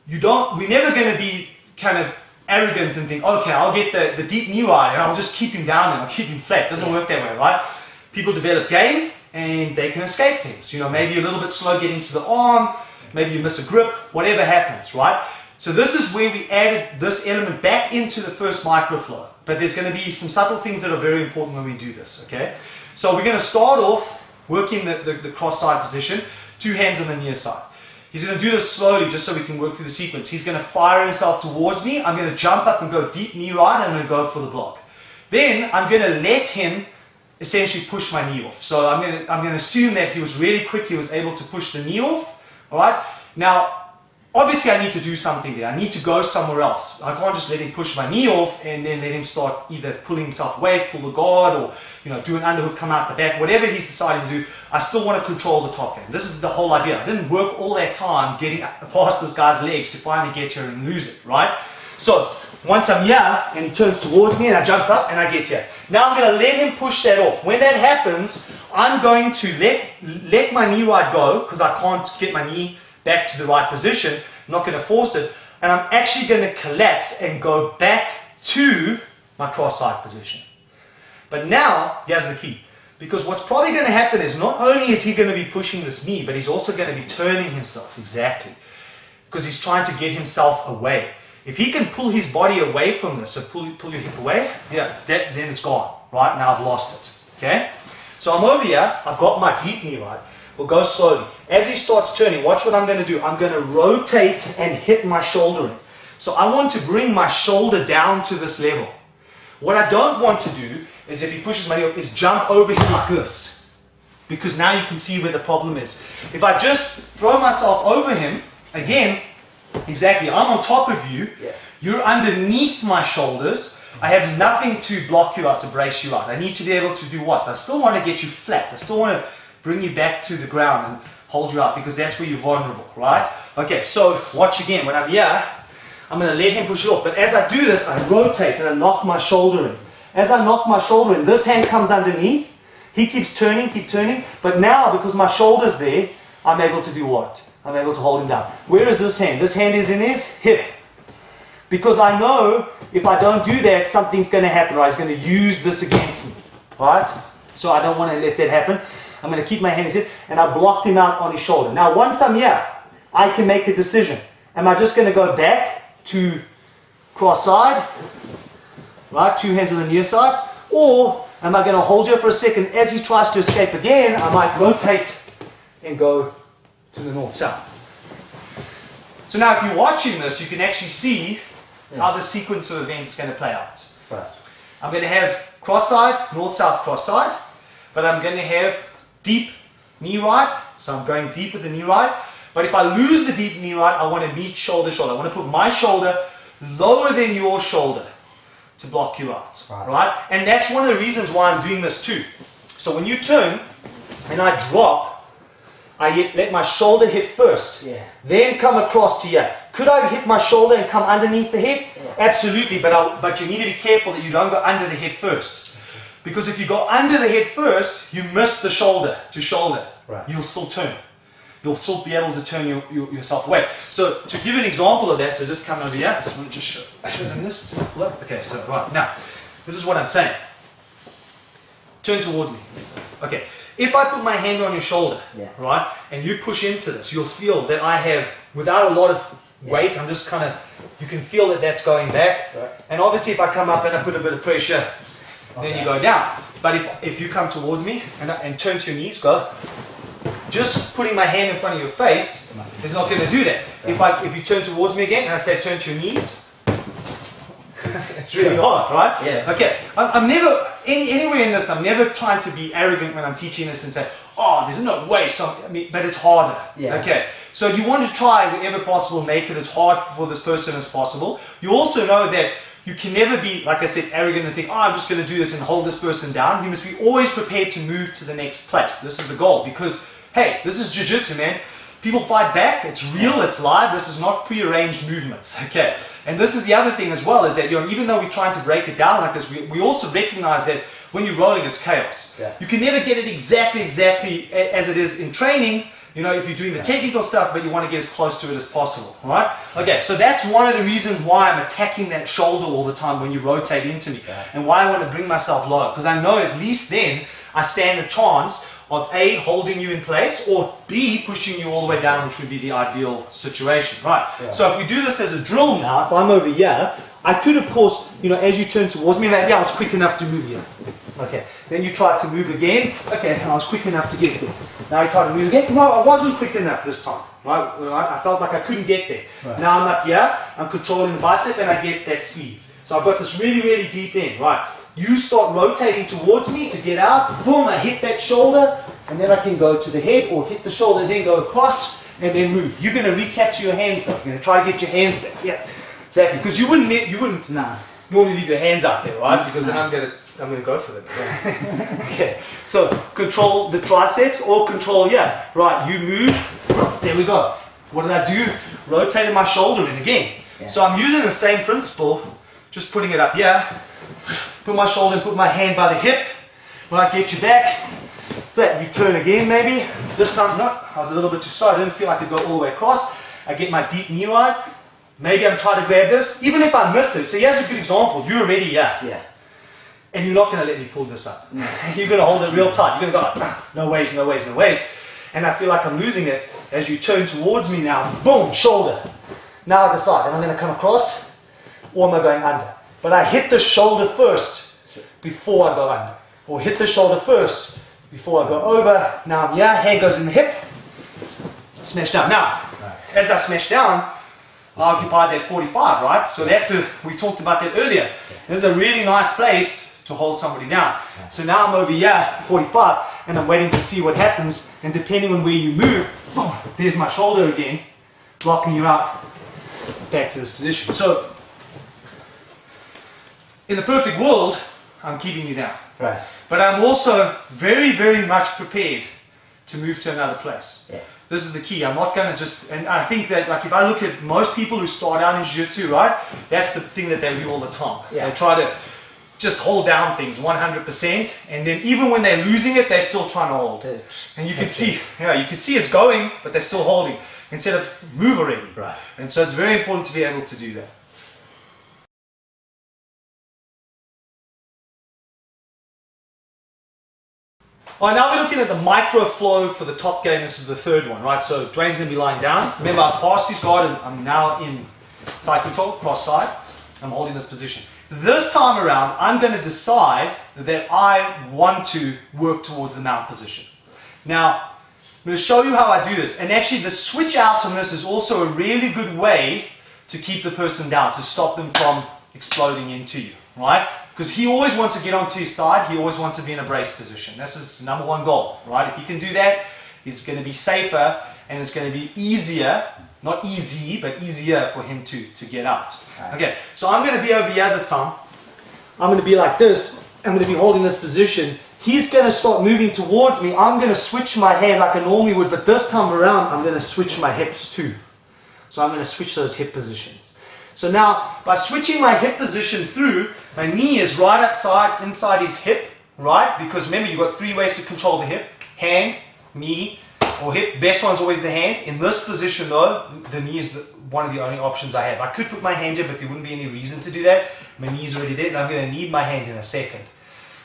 we're never going to be kind of arrogant and think, okay, I'll get the deep knee ride and I'll just keep him down and I'll keep him flat. It doesn't work that way, right? People develop game and they can escape things. You know, maybe a little bit slow getting to the arm, maybe you miss a grip, whatever happens, right? So this is where we added this element back into the first microflow. But there's going to be some subtle things that are very important when we do this, okay? So we're going to start off working the cross side position, 2 hands on the near side. He's going to do this slowly just so we can work through the sequence. He's going to fire himself towards me. I'm going to jump up and go deep knee ride, and I'm going to go for the block. Then I'm going to let him essentially push my knee off. So I'm going to assume that he was really quick. He was able to push the knee off. All right. Now, obviously, I need to do something there. I need to go somewhere else. I can't just let him push my knee off and then let him start either pulling himself away, pull the guard, or do an underhook, come out the back. Whatever he's deciding to do, I still want to control the top game. This is the whole idea. I didn't work all that time getting past this guy's legs to finally get here and lose it, right? So once I'm here and he turns towards me and I jump up and I get here. Now I'm going to let him push that off. When that happens, I'm going to let my knee ride go because I can't get my knee back to the right position. I'm not going to force it. And I'm actually going to collapse and go back to my cross-side position. But now, here's the key. Because what's probably going to happen is not only is he going to be pushing this knee, but he's also going to be turning himself, exactly. Because he's trying to get himself away. If he can pull his body away from this, so pull your hip away, yeah, then it's gone, right? Now I've lost it, okay? So I'm over here, I've got my deep knee ride. We'll go slowly. As he starts turning, watch what I'm going to do. I'm going to rotate and hit my shoulder in. So I want to bring my shoulder down to this level. What I don't want to do is, if he pushes my knee up, is jump over him like this. Because now you can see where the problem is. If I just throw myself over him, again, exactly, I'm on top of you, you're underneath my shoulders, I have nothing to block you out, to brace you out. I need to be able to do what? I still want to get you flat. I still want to bring you back to the ground and hold you out, because that's where you're vulnerable, right? Okay, so watch again. When I'm here, I'm going to let him push it off. But as I do this, I rotate and I knock my shoulder in. As I knock my shoulder in, this hand comes underneath. He keeps turning, But now, because my shoulder's there, I'm able to do what? I'm able to hold him down. Where is this hand? This hand is in his hip. Because I know if I don't do that, something's going to happen, right? He's going to use this against me, right? So I don't want to let that happen. I'm going to keep my hand in his hip, and I blocked him out on his shoulder. Now, once I'm here, I can make a decision. Am I just going to go back to cross side, right? 2 hands on the near side, or am I going to hold you for a second? As he tries to escape again, I might rotate and go to the north-south. So now if you're watching this, you can actually see how the sequence of events is going to play out. Right. I'm going to have cross-side, north-south cross-side, but I'm going to have deep knee right, so I'm going deep with the knee right. But if I lose the deep knee right, I want to meet shoulder-shoulder. I want to put my shoulder lower than your shoulder to block you out, right? And that's one of the reasons why I'm doing this too. So when you turn and I drop, I let my shoulder hit first, then come across to here. Could I hit my shoulder and come underneath the head? Absolutely, but you need to be careful that you don't go under the head first. Because if you go under the head first, you miss the shoulder to shoulder. Right. You'll still turn. You'll still be able to turn yourself away. So to give an example of that, so just come over here. I just want to just show them this. Look. Okay, so right now, this is what I'm saying. Turn towards me. Okay. If I put my hand on your shoulder, right, and you push into this, you'll feel that I have, without a lot of weight, I'm just kind of, you can feel that that's going back. Right. And obviously if I come up and I put a bit of pressure, then you go down. But if you come towards me and turn to your knees, go, just putting my hand in front of your face is not going to do that. If you turn towards me again and I say turn to your knees, it's really hard, right? Yeah. Okay. I'm never, anywhere in this, I'm never trying to be arrogant when I'm teaching this and say, oh, there's no way, but it's harder. Yeah. Okay. So you want to try wherever possible, make it as hard for this person as possible. You also know that you can never be, like I said, arrogant and think, oh, I'm just going to do this and hold this person down. You must be always prepared to move to the next place. This is the goal because, hey, this is jiu-jitsu, man. People fight back. It's real. It's live. This is not pre-arranged movements. Okay. And this is the other thing as well, is that even though we're trying to break it down like this, we also recognize that when you're rolling, it's chaos. Yeah. You can never get it exactly as it is in training, if you're doing the technical stuff, but you want to get as close to it as possible, right? Okay, so that's one of the reasons why I'm attacking that shoulder all the time when you rotate into me, and why I want to bring myself low, because I know at least then I stand a chance of A, holding you in place, or B, pushing you all the way down, which would be the ideal situation, right? Yeah. So if we do this as a drill now, if I'm over here, I could, of course, as you turn towards me, maybe I was quick enough to move here. Okay, then you try to move again. Okay, I was quick enough to get there. Now you try to move again. No, I wasn't quick enough this time. Right? I felt like I couldn't get there. Right. Now I'm up here, I'm controlling the bicep, and I get that sleeve. So I've got this really, really deep in, right? You start rotating towards me to get out. Boom, I hit that shoulder, and then I can go to the head, or hit the shoulder, then go across, and then move. You're going to recapture your hands though. You're going to try to get your hands back. Yeah, exactly. Because you wouldn't normally leave your hands out there, right? Because then I'm going to go for them. Okay, so control the triceps or control, right, you move, there we go. What did I do? Rotated my shoulder in again. Yeah. So I'm using the same principle, just putting it up here, put my shoulder and put my hand by the hip, right, get you back, flat, you turn again maybe, this time, no, I was a little bit too slow, I didn't feel like I could go all the way across, I get my deep knee right, maybe I'm trying to grab this, even if I missed it, so here's a good example, you're already here. Yeah. And you're not going to let me pull this up. No. You're going to hold it real tight. You're going to go, no ways, no ways, no ways. And I feel like I'm losing it as you turn towards me now. Boom, shoulder. Now I decide, am I going to come across or am I going under? But I hit the shoulder first before I go under. Or hit the shoulder first before I go over. Now I'm here, hand goes in the hip. Smash down. Now, as I smash down, I occupy that 45, right? So we talked about that earlier. This is a really nice place to hold somebody down. So now I'm over here, 45, and I'm waiting to see what happens, and depending on where you move, boom, there's my shoulder again, blocking you out back to this position. So, in the perfect world, I'm keeping you down. Right. But I'm also very, very much prepared to move to another place. Yeah. This is the key. I'm not going to just, and I think that, like, if I look at most people who start out in jiu-jitsu, right, that's the thing that they do all the time. Yeah. They try to just hold down things 100%, and then even when they're losing it, they're still trying to hold. And you can see, you can see it's going, but they're still holding instead of move already. Right. And so it's very important to be able to do that. All right, now we're looking at the micro flow for the top game. This is the third one, right? So Dwayne's going to be lying down. Remember, I've passed his guard and I'm now in side control, cross side. I'm holding this position. This time around, I'm going to decide that I want to work towards the mount position. Now, I'm going to show you how I do this. And actually the switch out on this is also a really good way to keep the person down, to stop them from exploding into you, right? Because he always wants to get onto his side, he always wants to be in a brace position. This is number one goal, right? If he can do that, he's going to be safer and it's going to be easier, not easy, but easier for him to get out. Okay, so I'm going to be over here this time. I'm going to be like this. I'm going to be holding this position. He's going to start moving towards me. I'm going to switch my hand like I normally would, but this time around, I'm going to switch my hips too. So I'm going to switch those hip positions. So now, by switching my hip position through, my knee is right inside his hip, right? Because remember, you've got 3 ways to control the hip. Hand, knee, or hip. Best one's always the hand. In this position though, the knee is one of the only options I have. I could put my hand here, but there wouldn't be any reason to do that. My knee's already there, and I'm going to need my hand in a second.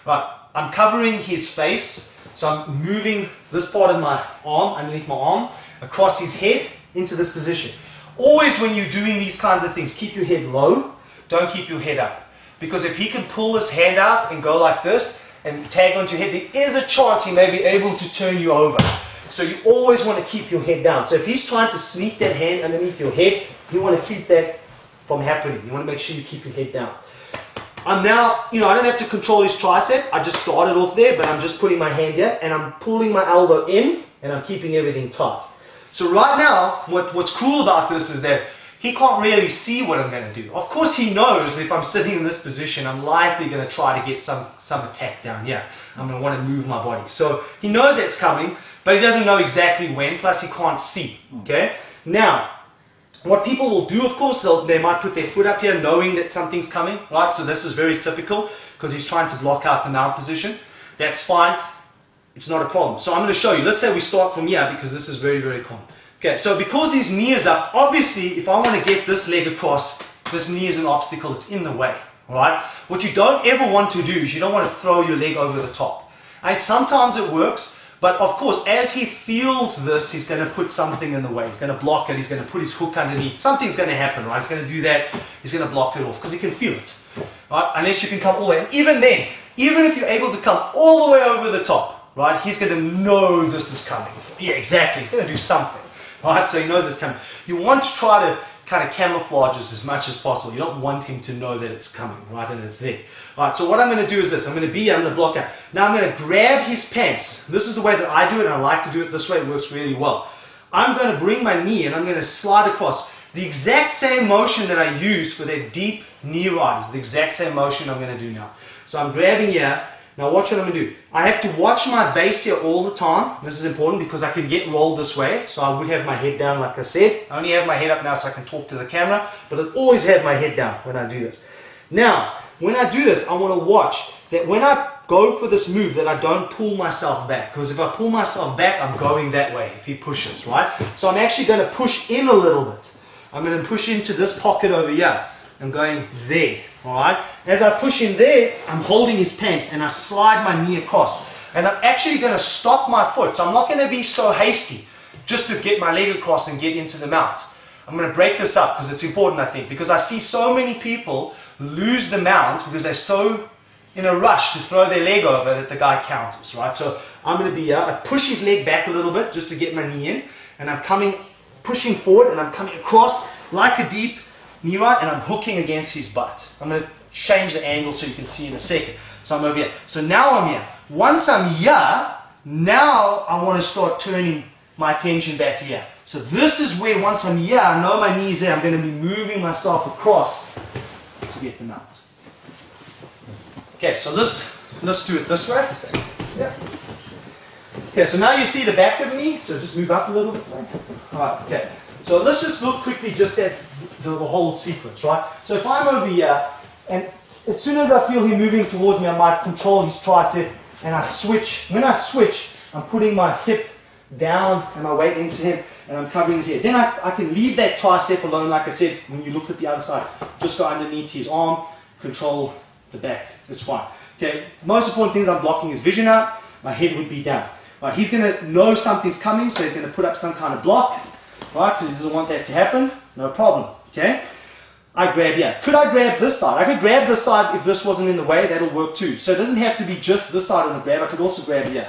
Right, I'm covering his face, so I'm moving this part of my arm, underneath my arm, across his head into this position. Always when you're doing these kinds of things, keep your head low, don't keep your head up. Because if he can pull his hand out and go like this and tag onto your head, there is a chance he may be able to turn you over. So you always want to keep your head down. So if he's trying to sneak that hand underneath your head, you want to keep that from happening. You want to make sure you keep your head down. I'm now, I don't have to control his tricep. I just started off there, but I'm just putting my hand here and I'm pulling my elbow in and I'm keeping everything tight. So right now, what's cool about this is that he can't really see what I'm going to do. Of course he knows if I'm sitting in this position, I'm likely going to try to get some attack down here. I'm going to want to move my body. So he knows that's coming, but he doesn't know exactly when, plus he can't see, okay? Now, what people will do, of course, they might put their foot up here knowing that something's coming, right? So this is very typical because he's trying to block out the mount position. That's fine. It's not a problem. So I'm going to show you. Let's say we start from here because this is very, very common. Okay, so because his knee is up, obviously if I want to get this leg across, this knee is an obstacle. It's in the way, right? What you don't ever want to do is you don't want to throw your leg over the top. And sometimes it works. But of course, as he feels this, he's going to put something in the way. He's going to block it. He's going to put his hook underneath. Something's going to happen, right? He's going to do that. He's going to block it off because he can feel it, right? Unless you can come all the way. And even then, even if you're able to come all the way over the top, right? He's going to know this is coming. Yeah, exactly. He's going to do something, right? So he knows it's coming. You want to try to kind of camouflage this as much as possible. You don't want him to know that it's coming, right? And it's there. All right, so what I'm going to do is this. I'm going to block out. Now I'm going to grab his pants. This is the way that I do it, and I like to do it this way. It works really well. I'm going to bring my knee, and I'm going to slide across. The exact same motion that I use for that deep knee ride is the exact same motion I'm going to do now. So I'm grabbing here. Now watch what I'm going to do. I have to watch my base here all the time. This is important because I can get rolled this way. So I would have my head down like I said. I only have my head up now so I can talk to the camera. But I always have my head down when I do this. Now, when I do this, I want to watch that when I go for this move that I don't pull myself back. Because if I pull myself back, I'm going that way if he pushes, right? So I'm actually going to push in a little bit. I'm going to push into this pocket over here. I'm going there, all right? As I push in there, I'm holding his pants and I slide my knee across. And I'm actually going to stop my foot. So I'm not going to be so hasty just to get my leg across and get into the mount. I'm going to break this up because it's important, I think, because I see so many people lose the mount because they're so in a rush to throw their leg over that the guy counters, right? So I'm going to be here. I push his leg back a little bit just to get my knee in. And I'm pushing forward and I'm coming across like a deep knee ride and I'm hooking against his butt. I'm going to change the angle so you can see in a second. So I'm over here. So now I'm here. Once I'm here, now I want to start turning my attention back to here. So this is where once I'm here, I know my knee's there. I'm going to be moving myself across to get them out. Okay, so let's do it this way. Yeah. Okay, so now you see the back of me. So just move up a little bit. All right, okay. So let's just look quickly just at the whole sequence, right? So if I'm over here, and as soon as I feel him moving towards me, I might control his tricep, and I switch. When I switch, I'm putting my hip down and my weight into him, and I'm covering his head. Then I can leave that tricep alone, like I said, when you looked at the other side. Just go underneath his arm, control the back. It's fine. Okay, most important things, I'm blocking his vision out. My head would be down. Right, he's going to know something's coming, so he's going to put up some kind of block. Right, because he doesn't want that to happen. No problem. Okay, I grab here. Could I grab this side? I could grab this side if this wasn't in the way. That'll work too. So it doesn't have to be just this side on the grab. I could also grab here.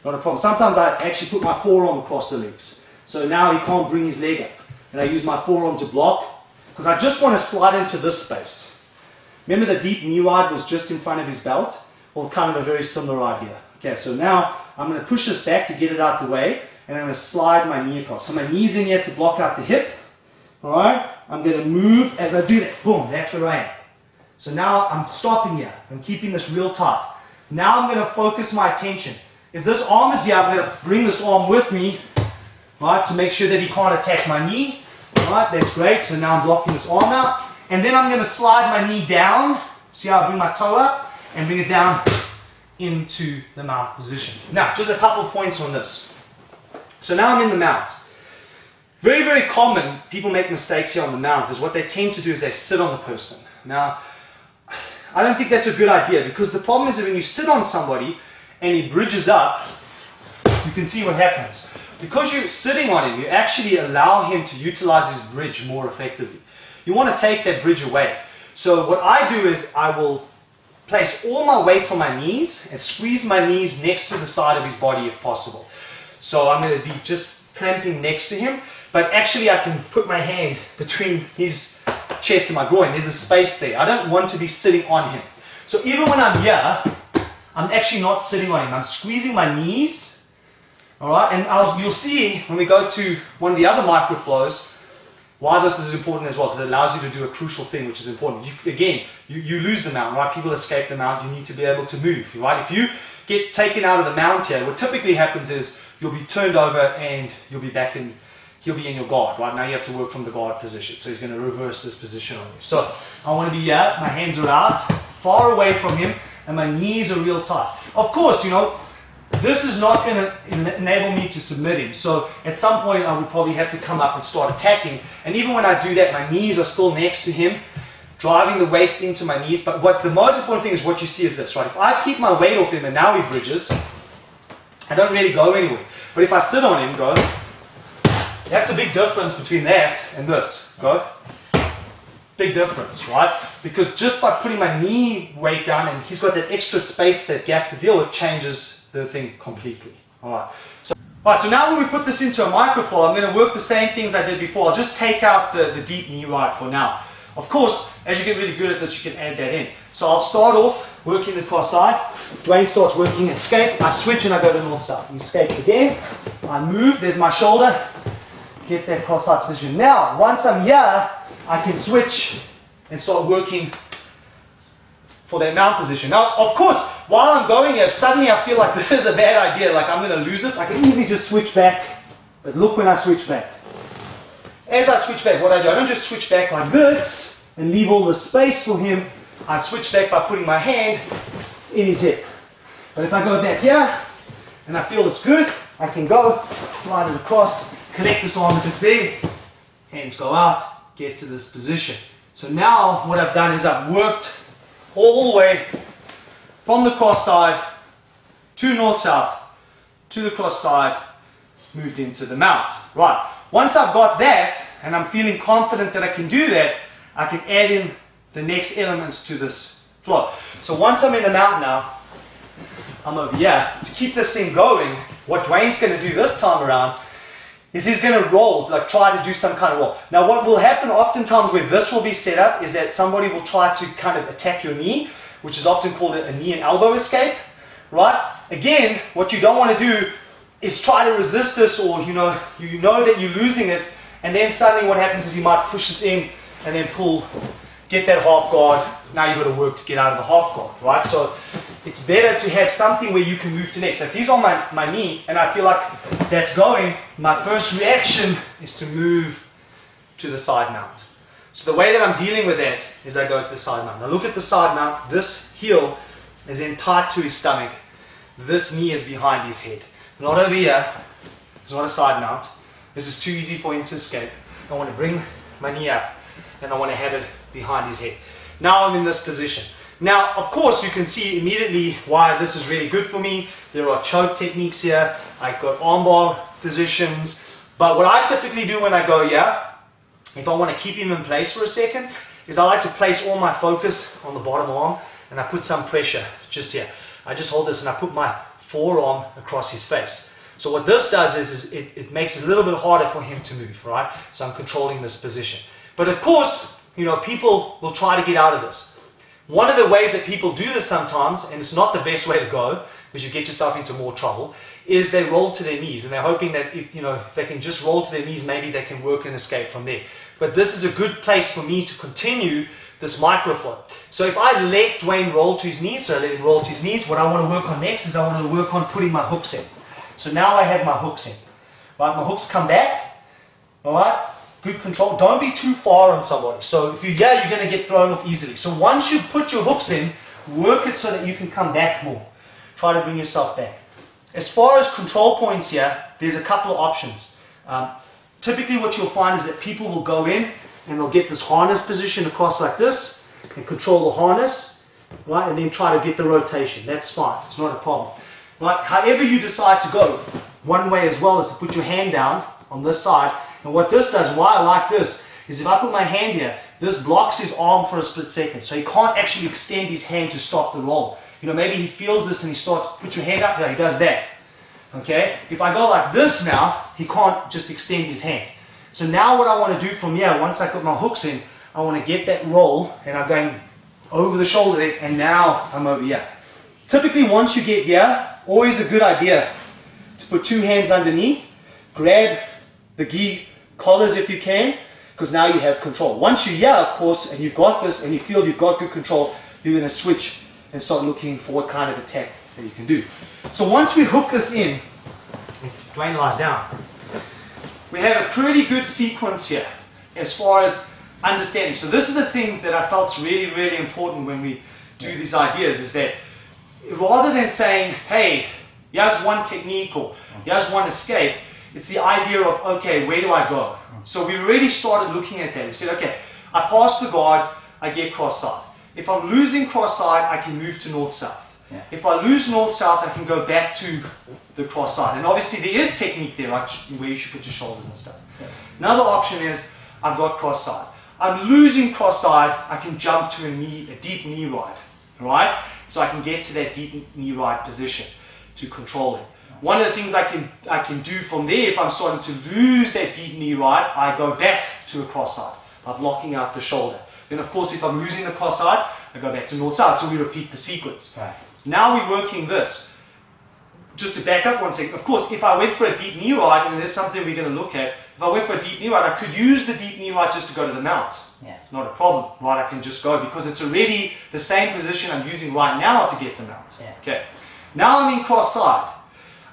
not a problem. Sometimes I actually put my forearm across the legs. So now he can't bring his leg up. And I use my forearm to block because I just want to slide into this space. Remember the deep knee ride was just in front of his belt? Well, kind of a very similar idea. Okay, so now I'm going to push this back to get it out the way, and I'm going to slide my knee across. So my knee's in here to block out the hip. Alright, I'm going to move as I do that. Boom, that's where I am. So now I'm stopping here. I'm keeping this real tight. Now I'm going to focus my attention. If this arm is here, I'm going to bring this arm with me, right, to make sure that he can't attack my knee. Alright, that's great. So now I'm blocking this arm out. And then I'm going to slide my knee down. See how I bring my toe up and bring it down into the mount position. Now, just a couple of points on this. So now I'm in the mount. Very, very common, people make mistakes here on the mount, is what they tend to do is they sit on the person. Now, I don't think that's a good idea, because the problem is that when you sit on somebody and he bridges up, you can see what happens. Because you're sitting on him, you actually allow him to utilize his bridge more effectively. You want to take that bridge away. So what I do is I will place all my weight on my knees and squeeze my knees next to the side of his body if possible. So I'm going to be just clamping next to him, but actually I can put my hand between his chest and my groin. There's a space there. I don't want to be sitting on him. So even when I'm here, I'm actually not sitting on him. I'm squeezing my knees. All right, and you'll see when we go to one of the other microflows why this is important as well, because it allows you to do a crucial thing, which is important. You lose the mount, right? People escape the mount. You need to be able to move, right? If you get taken out of the mount here, what typically happens is you'll be turned over and you'll be back in, he'll be in your guard, right? Now you have to work from the guard position. So he's going to reverse this position on you. So I want to be here, my hands are out, far away from him, and my knees are real tight. Of course, you know, this is not going to enable me to submit him. So at some point I would probably have to come up and start attacking. And even when I do that, my knees are still next to him, driving the weight into my knees. But what the most important thing is what you see is this, right? If I keep my weight off him and now he bridges, I don't really go anywhere. But if I sit on him, go, that's a big difference between that and this. Go. Big difference, right? Because just by putting my knee weight down and he's got that extra space, that gap to deal with, changes the thing completely. Alright, so now when we put this into a microflow, I'm going to work the same things I did before. I'll just take out the deep knee ride for now. Of course, as you get really good at this, you can add that in. So I'll start off working the cross side. Dwayne starts working escape. I switch and I go to north-south. He escapes again. I move. There's my shoulder. Get that cross side position. Now, once I'm here, I can switch and start working for that mount position. Now, of course, while I'm going here, if suddenly I feel like this is a bad idea, like I'm going to lose this, I can easily just switch back. But look when I switch back. As I switch back, what I do, I don't just switch back like this and leave all the space for him. I switch back by putting my hand in his hip. But if I go back here and I feel it's good, I can go, slide it across, collect this arm if it's there, hands go out, get to this position. So now what I've done is I've worked all the way from the cross side to north-south, to the cross side, moved into the mount. Right, once I've got that, and I'm feeling confident that I can do that, I can add in the next elements to this flow. So once I'm in the mount now, I'm over here. To keep this thing going, what Dwayne's going to do this time around is he's going to roll, like try to do some kind of roll. Now what will happen oftentimes where this will be set up is that somebody will try to kind of attack your knee, which is often called a knee and elbow escape, right? Again, what you don't want to do is try to resist this, or you know that you're losing it, and then suddenly what happens is you might push this in and then pull, get that half guard. Now you've got to work to get out of the half guard, right? So it's better to have something where you can move to next. So if he's on my knee and I feel like that's going, my first reaction is to move to the side mount. So the way that I'm dealing with that is I go to the side mount. Now look at the side mount. This heel is then tight to his stomach. This knee is behind his head. Not over here. It's not a side mount. This is too easy for him to escape. I want to bring my knee up and I want to have it behind his head. Now I'm in this position. Now, of course, you can see immediately why this is really good for me. There are choke techniques here. I've got armbar positions. But what I typically do when I go here, if I want to keep him in place for a second, is I like to place all my focus on the bottom arm and I put some pressure just here. I just hold this and I put my forearm across his face. So what this does is it makes it a little bit harder for him to move, right? So I'm controlling this position. But of course, you know, people will try to get out of this. One of the ways that people do this sometimes, and it's not the best way to go, because you get yourself into more trouble, is they roll to their knees, and they're hoping that if, you know, if they can just roll to their knees, maybe they can work and escape from there. But this is a good place for me to continue this microflow. So if I let Dwayne roll to his knees, so I let him roll to his knees, what I want to work on next is I want to work on putting my hooks in. So now I have my hooks in. Right, my hooks come back. All right, good control. Don't be too far on somebody. So if you're going to get thrown off easily. So once you put your hooks in, work it so that you can come back more. Try to bring yourself back. As far as control points here, there's a couple of options. Typically what you'll find is that people will go in and they'll get this harness position across like this and control the harness, right? And then try to get the rotation. That's fine. It's not a problem. Right? However you decide to go, one way as well is to put your hand down on this side. And what this does, why I like this, is if I put my hand here, this blocks his arm for a split second. So he can't actually extend his hand to stop the roll. You know, maybe he feels this and he starts, put your hand up there, he does that. Okay? If I go like this now, he can't just extend his hand. So now what I want to do from here, once I put my hooks in, I want to get that roll, and I'm going over the shoulder there, and now I'm over here. Typically once you get here, always a good idea to put two hands underneath, grab the gi collars if you can, because now you have control. Once you're here, of course, and you've got this, and you feel you've got good control, you're going to switch and start looking for what kind of attack that you can do. So once we hook this in, if Dwayne lies down, we have a pretty good sequence here as far as understanding. So this is the thing that I felt is really, really important when we do these ideas, is that rather than saying, hey, here's one technique or here's one escape, it's the idea of, okay, where do I go? So we already started looking at that. We said, okay, I pass the guard, I get cross-side. If I'm losing cross-side, I can move to north-south. Yeah. If I lose north-south, I can go back to the cross-side. And obviously there is technique there, right, where you should put your shoulders and stuff. Yeah. Another option is, I've got cross-side. I'm losing cross-side, I can jump to a deep knee ride, right? So I can get to that deep knee ride position to control it. One of the things I can do from there, if I'm starting to lose that deep knee ride, I go back to a cross-side by blocking out the shoulder. Then of course, if I'm losing the cross-side, I go back to north-south, so we repeat the sequence. Right. Now we're working this. Just to back up one second, of course, if I went for a deep knee ride, and it is something we're going to look at, if I went for a deep knee ride, I could use the deep knee ride just to go to the mount. Yeah. Not a problem, right? I can just go because it's already the same position I'm using right now to get the mount. Yeah. Okay. Now I'm in cross-side.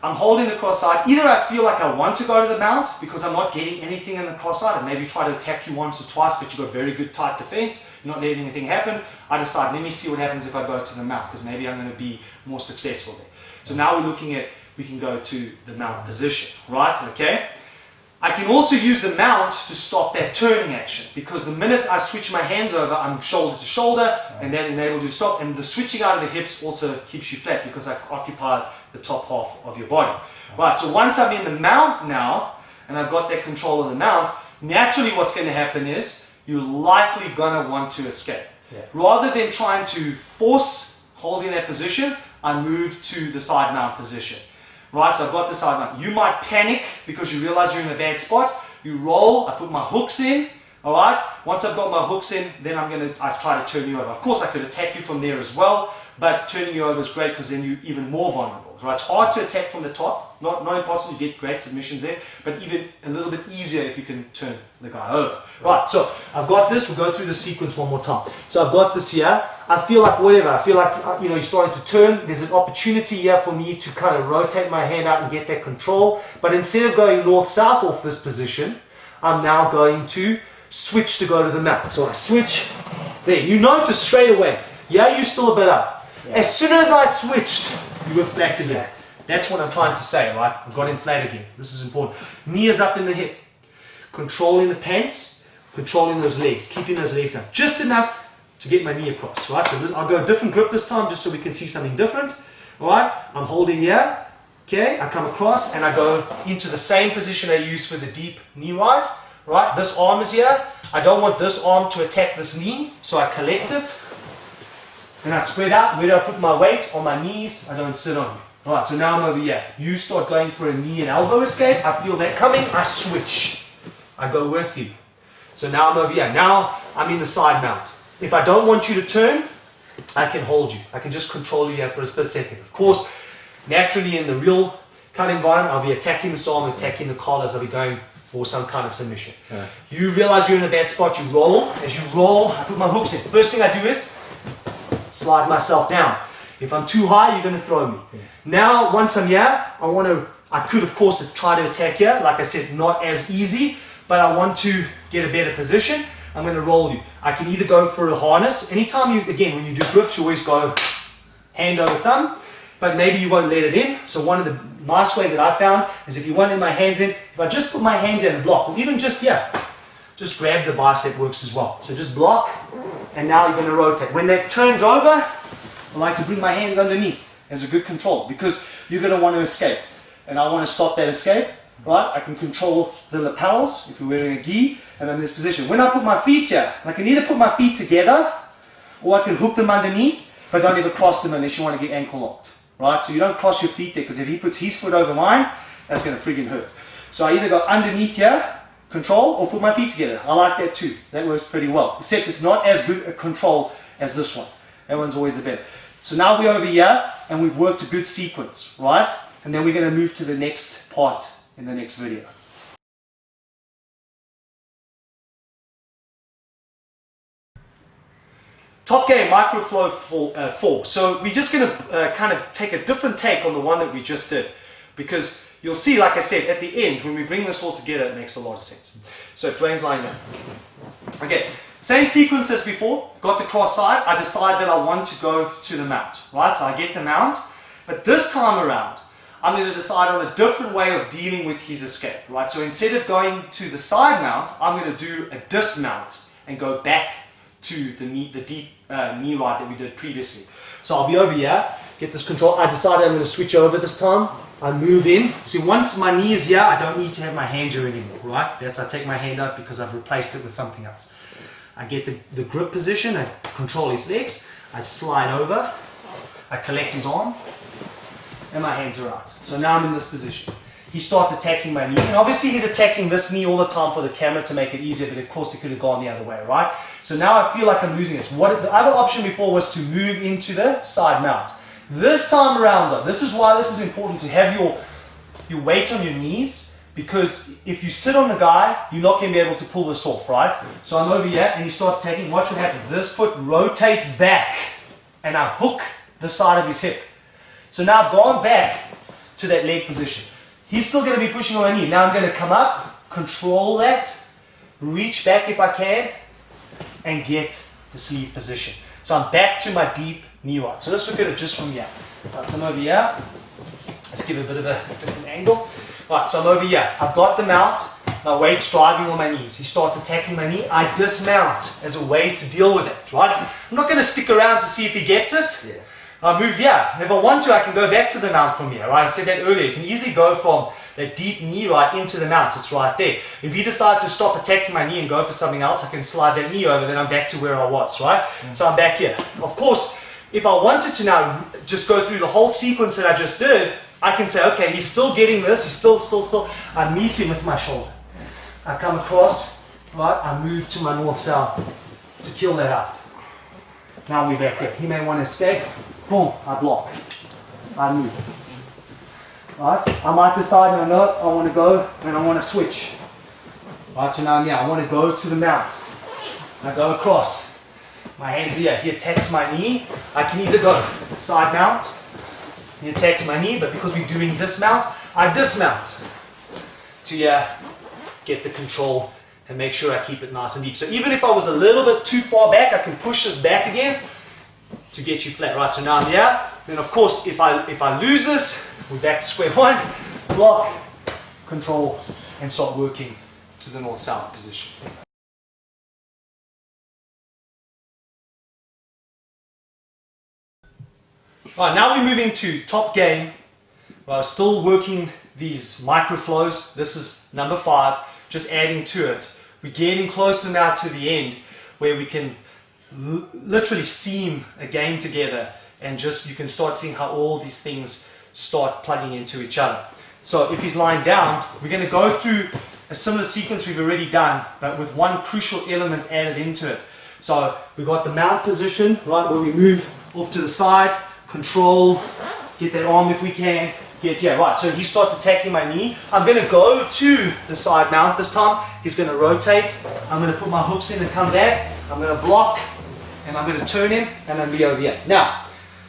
I'm holding the cross-side. Either I feel like I want to go to the mount because I'm not getting anything in the cross-side and maybe try to attack you once or twice, but you've got very good tight defense, you're not letting anything happen. I decide, let me see what happens if I go to the mount because maybe I'm going to be more successful there. So now we're looking at, we can go to the mount position, right? Okay. I can also use the mount to stop that turning action because the minute I switch my hands over, I'm shoulder to shoulder and that enables you to stop. And the switching out of the hips also keeps you flat because I occupy the top half of your body. Right, so once I'm in the mount now and I've got that control of the mount, naturally what's going to happen is you're likely going to want to escape. Yeah. Rather than trying to force holding that position, I move to the side mount position. Right, so I've got the side mount. You might panic because you realize you're in a bad spot. You roll, I put my hooks in, all right? Once I've got my hooks in, then I try to turn you over. Of course, I could attack you from there as well, but turning you over is great because then you're even more vulnerable, right? It's hard to attack from the top, not impossible, you get great submissions there, but even a little bit easier if you can turn the guy over. Right, so I've got this, we'll go through the sequence one more time. So I've got this here. I feel like whatever, I feel like, you know, you're starting to turn. There's an opportunity here for me to kind of rotate my hand out and get that control. But instead of going north-south off this position, I'm now going to switch to go to the mount. So I switch there. You notice straight away, yeah, you're still a bit up. Yeah. As soon as I switched, you were flat again. That's what I'm trying to say, right? I've got in flat again. This is important. Knee is up in the hip. Controlling the pants, controlling those legs, keeping those legs down. Just enough to get my knee across, right? So I'll go a different grip this time just so we can see something different, right? I'm holding here, okay? I come across and I go into the same position I used for the deep knee ride, right? This arm is here. I don't want this arm to attack this knee, so I collect it and I spread out. Where do I put my weight? On my knees. I don't sit on you. Alright, so now I'm over here. You start going for a knee and elbow escape. I feel that coming, I switch. I go with you. So now I'm over here. Now I'm in the side mount. If I don't want you to turn, I can hold you. I can just control you here for a split second. Of course, naturally in the real kind of environment, I'll be attacking the arm, attacking the collars. I'll be going for some kind of submission. Yeah. You realize you're in a bad spot, you roll. As you roll, I put my hooks in. First thing I do is slide myself down. If I'm too high, you're going to throw me. Yeah. Now, once I'm here, I could of course try to attack here. Like I said, not as easy, but I want to get a better position. I'm going to roll you. I can either go for a harness. Anytime you, again, when you do grips, you always go hand over thumb, but maybe you won't let it in. So one of the nice ways that I found is if you want to let my hands in, if I just put my hand in and block, or even just here, just grab the bicep works as well. So just block, and now you're going to rotate. When that turns over, I like to bring my hands underneath as a good control, because you're going to want to escape. And I want to stop that escape, right? I can control the lapels if you're wearing a gi, and I'm in this position. When I put my feet here, I can either put my feet together, or I can hook them underneath, but don't ever cross them unless you want to get ankle locked, right? So you don't cross your feet there, because if he puts his foot over mine, that's going to friggin' hurt. So I either go underneath here, control, or put my feet together. I like that too. That works pretty well, except it's not as good a control as this one. That one's always the better. So now we're over here, and we've worked a good sequence, right? And then we're going to move to the next part in the next video. Top game microflow 4. So we're just going to kind of take a different take on the one that we just did, because you'll see, like I said, at the end, when we bring this all together, it makes a lot of sense. So if Dwayne's lying down. Okay, same sequence as before, got the cross side. I decide that I want to go to the mount, right? So I get the mount, but this time around, I'm going to decide on a different way of dealing with his escape, right? So instead of going to the side mount, I'm going to do a dismount and go back to the deep knee right that we did previously. So I'll be over here, get this control. I decided I'm going to switch over this time. I move in. See, once my knee is here, I don't need to have my hand here anymore, right? I take my hand up because I've replaced it with something else. I get the grip position, I control his legs, I slide over, I collect his arm, and my hands are out. So now I'm in this position. He starts attacking my knee, and obviously he's attacking this knee all the time for the camera to make it easier, but of course he could have gone the other way, right? So now I feel like I'm losing this. The other option before was to move into the side mount. This time around though, this is why this is important to have your weight on your knees, because if you sit on the guy, you're not going to be able to pull this off, right? So I'm over here and he starts taking, watch what happens. This foot rotates back and I hook the side of his hip. So now I've gone back to that leg position. He's still going to be pushing on my knee. Now I'm going to come up, control that, reach back if I can, and get the sleeve position. So I'm back to my deep knee right. So let's look at it just from here. Right, so I'm over here. Let's give it a bit of a different angle. Right, so I'm over here. I've got the mount. My weight's driving on my knees. He starts attacking my knee. I dismount as a way to deal with it, right? I'm not going to stick around to see if he gets it. Yeah. I move here. If I want to, I can go back to the mount from here, right? I said that earlier. You can easily go from that deep knee right into the mount. It's right there. If he decides to stop attacking my knee and go for something else, I can slide that knee over, then I'm back to where I was, right? Mm. So I'm back here. Of course, if I wanted to now just go through the whole sequence that I just did, I can say, okay, he's still getting this. He's still. I meet him with my shoulder. I come across, right? I move to my north-south to kill that out. Now we're back here. He may want to escape. Boom, I block. I move. Right? I might decide, no, I want to go and I want to switch. Right, so now I'm here. I want to go to the mount. I go across. My hands are here. He attacks my knee. I can either go side mount. He attacks my knee, but because we're doing dismount, I dismount to get the control and make sure I keep it nice and deep. So even if I was a little bit too far back, I can push this back again to get you flat, right? So now I'm here. Then of course, if I lose this, we're back to square one. Block, control, and start working to the north-south position. All right, now we're moving to top game. We're still working these microflows. This is number 5, just adding to it. We're getting closer now to the end where we can literally seam a game together, and just you can start seeing how all these things start plugging into each other. So if he's lying down, we're going to go through a similar sequence we've already done, but with one crucial element added into it. So we've got the mount position, right, where we move off to the side, control, get that arm if we can, right, so he starts attacking my knee. I'm going to go to the side mount this time. He's going to rotate. I'm going to put my hooks in and come back. I'm going to block, and I'm going to turn him, and then be over here. Now,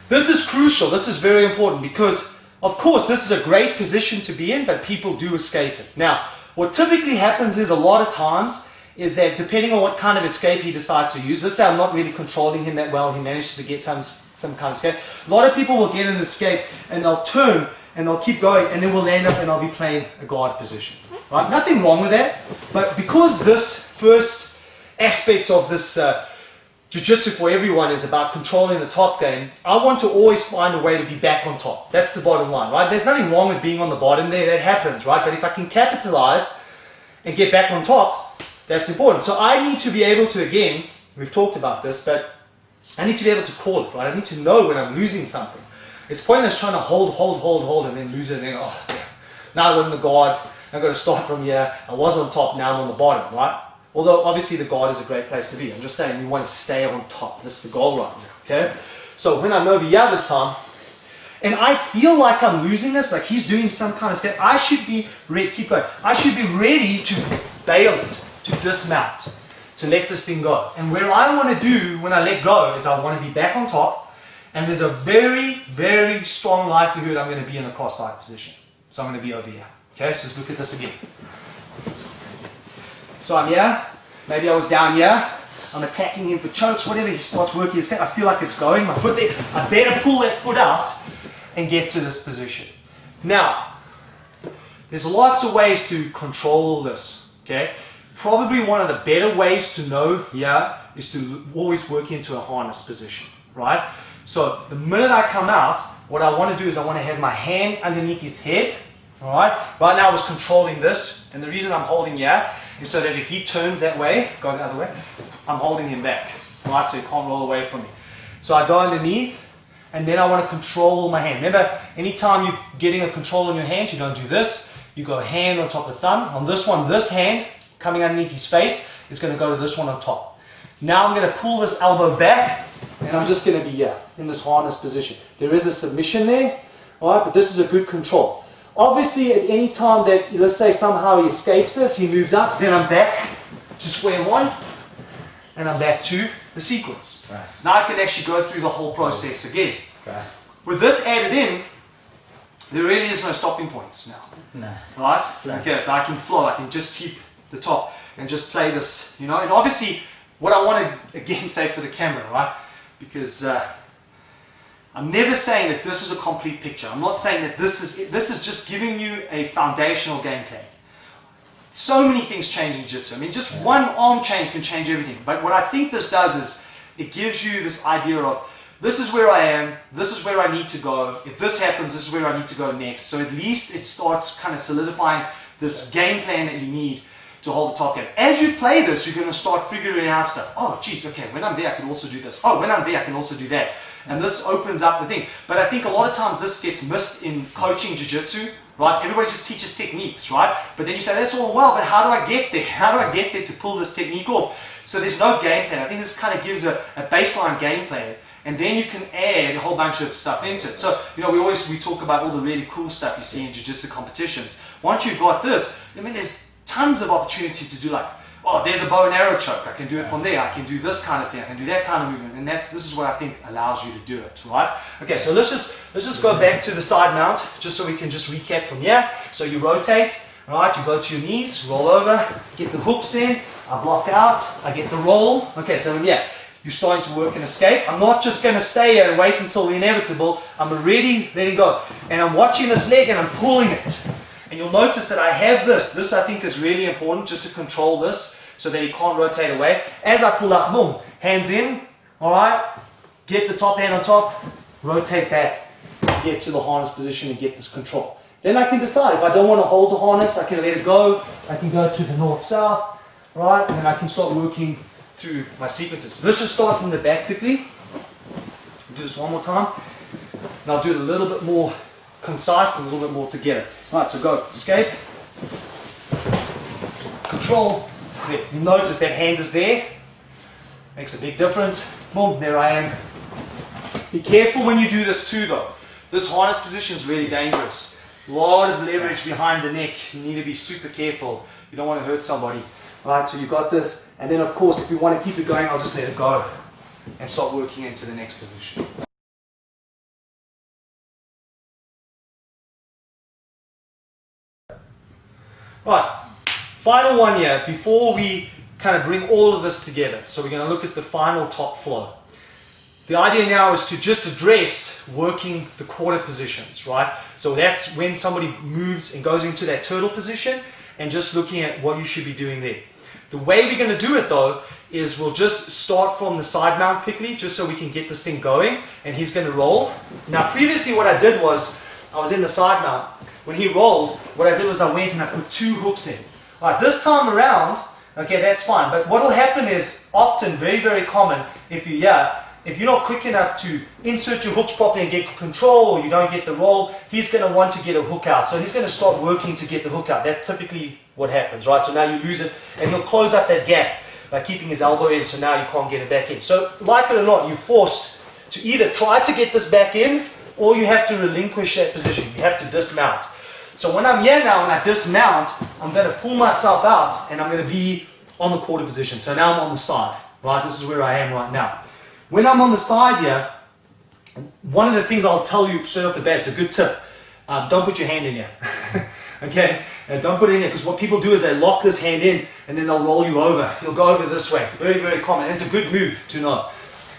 this is crucial. This is very important because, of course, this is a great position to be in, but people do escape it. Now, what typically happens is a lot of times is that depending on what kind of escape he decides to use, let's say I'm not really controlling him that well, he manages to get some kind of escape. A lot of people will get an escape and they'll turn and they'll keep going, and then we'll land up and I'll be playing a guard position. Right? Nothing wrong with that, but because this first aspect of this Jiu-Jitsu for everyone is about controlling the top game, I want to always find a way to be back on top. That's the bottom line, right? There's nothing wrong with being on the bottom there, that happens, right? But if I can capitalize and get back on top, that's important. So I need to be able to, again, we've talked about this, but I need to be able to call it, right? I need to know when I'm losing something. It's pointless trying to hold, and then lose it, and then, oh, damn. Now I got in the guard, I've got to start from here. I was on top, now I'm on the bottom, right? Although, obviously, the guard is a great place to be. I'm just saying, you want to stay on top. That's the goal right now, okay? So when I'm over here this time, and I feel like I'm losing this, like he's doing some kind of step, I should be ready, keep going. I should be ready to bail it, to dismount, to let this thing go. And where I want to do when I let go is I want to be back on top, and there's a very, very strong likelihood I'm going to be in the cross-side position. So I'm going to be over here. Okay, so let's look at this again. So I'm here, maybe I was down here, I'm attacking him for chokes, whatever, he starts working his head, I feel like it's going, my foot there, I better pull that foot out and get to this position. Now, there's lots of ways to control this, okay? Probably one of the better ways to know here is to always work into a harness position, right? So the minute I come out, what I want to do is I want to have my hand underneath his head, all right? Right now I was controlling this, and the reason I'm holding here is so that if he turns that way, go the other way, I'm holding him back, right? So he can't roll away from me. So I go underneath, and then I want to control my hand. Remember, anytime you're getting a control in your hand, you don't do this. You go hand on top of thumb. On this one, this hand coming underneath his face is going to go to this one on top. Now I'm going to pull this elbow back, and I'm just going to be here in this harness position. There is a submission there, all right, but this is a good control. Obviously, at any time that, let's say somehow he escapes this, he moves up, then I'm back to square one, and I'm back to the sequence. Right. Now I can actually go through the whole process again. Right. With this added in, there really is no stopping points now. No. Right? Flow. Okay, so I can flow, I can just keep the top and just play this, you know. And obviously, what I want to again say for the camera, right? Because I'm never saying that this is a complete picture. I'm not saying that this is just giving you a foundational game plan. So many things change in Jiu-Jitsu. I mean, just one arm change can change everything. But what I think this does is it gives you this idea of this is where I am, this is where I need to go. If this happens, this is where I need to go next. So at least it starts kind of solidifying this game plan that you need to hold the top game. As you play this, you're going to start figuring out stuff. Oh, geez, okay, when I'm there, I can also do this. Oh, when I'm there, I can also do that. And this opens up the thing. But I think a lot of times this gets missed in coaching Jiu-Jitsu, right? Everybody just teaches techniques, right? But then you say, that's all well, but how do I get there? How do I get there to pull this technique off? So there's no game plan. I think this kind of gives a baseline game plan. And then you can add a whole bunch of stuff into it. So, you know, we talk about all the really cool stuff you see in Jiu-Jitsu competitions. Once you've got this, I mean, there's tons of opportunity to do like, oh, there's a bow and arrow choke. I can do it from there. I can do this kind of thing. I can do that kind of movement. And this is what I think allows you to do it, right? Okay, so let's just go back to the side mount, just so we can just recap from here. So you rotate, right? You go to your knees, roll over, get the hooks in. I block out. I get the roll. Okay, so yeah, you're starting to work an escape. I'm not just going to stay here and wait until the inevitable. I'm already letting go. And I'm watching this leg and I'm pulling it. And you'll notice that I have this. This I think is really important just to control this so that he can't rotate away. As I pull up, boom, hands in, all right, get the top hand on top, rotate back, get to the harness position and get this control. Then I can decide if I don't want to hold the harness, I can let it go. I can go to the north-south, right, and then I can start working through my sequences. Let's just start from the back quickly. Do this one more time. And I'll do it a little bit more concise and a little bit more together. Alright, so go escape, control. There. You notice that hand is there. Makes a big difference. Boom, there I am. Be careful when you do this too though. This harness position is really dangerous. A lot of leverage behind the neck. You need to be super careful. You don't want to hurt somebody. Alright, so you got this. And then of course, if you want to keep it going, I'll just let it go and start working into the next position. Right, final one here before we kind of bring all of this together. So we're going to look at the final top flow. The idea now is to just address working the quarter positions, right? So that's when somebody moves and goes into that turtle position and just looking at what you should be doing there. The way we're going to do it though is we'll just start from the side mount quickly just so we can get this thing going, and he's going to roll. Now previously what I did was I was in the side mount. When he rolled, what I did was I went and I put 2 hooks in. Alright, this time around, okay, that's fine. But what will happen is often, very, very common, if you're not quick enough to insert your hooks properly and get control, or you don't get the roll, he's going to want to get a hook out. So he's going to start working to get the hook out. That's typically what happens, right? So now you lose it, and he'll close up that gap by keeping his elbow in, so now you can't get it back in. So like it or not, you're forced to either try to get this back in, or you have to relinquish that position. You have to dismount. So when I'm here now and I dismount, I'm going to pull myself out and I'm going to be on the quarter position. So now I'm on the side, right? This is where I am right now. When I'm on the side here, one of the things I'll tell you straight off the bat, it's a good tip, don't put your hand in here. Okay? Don't put it in here, because what people do is they lock this hand in and then they'll roll you over. You'll go over this way. Very, very common. And it's a good move to know.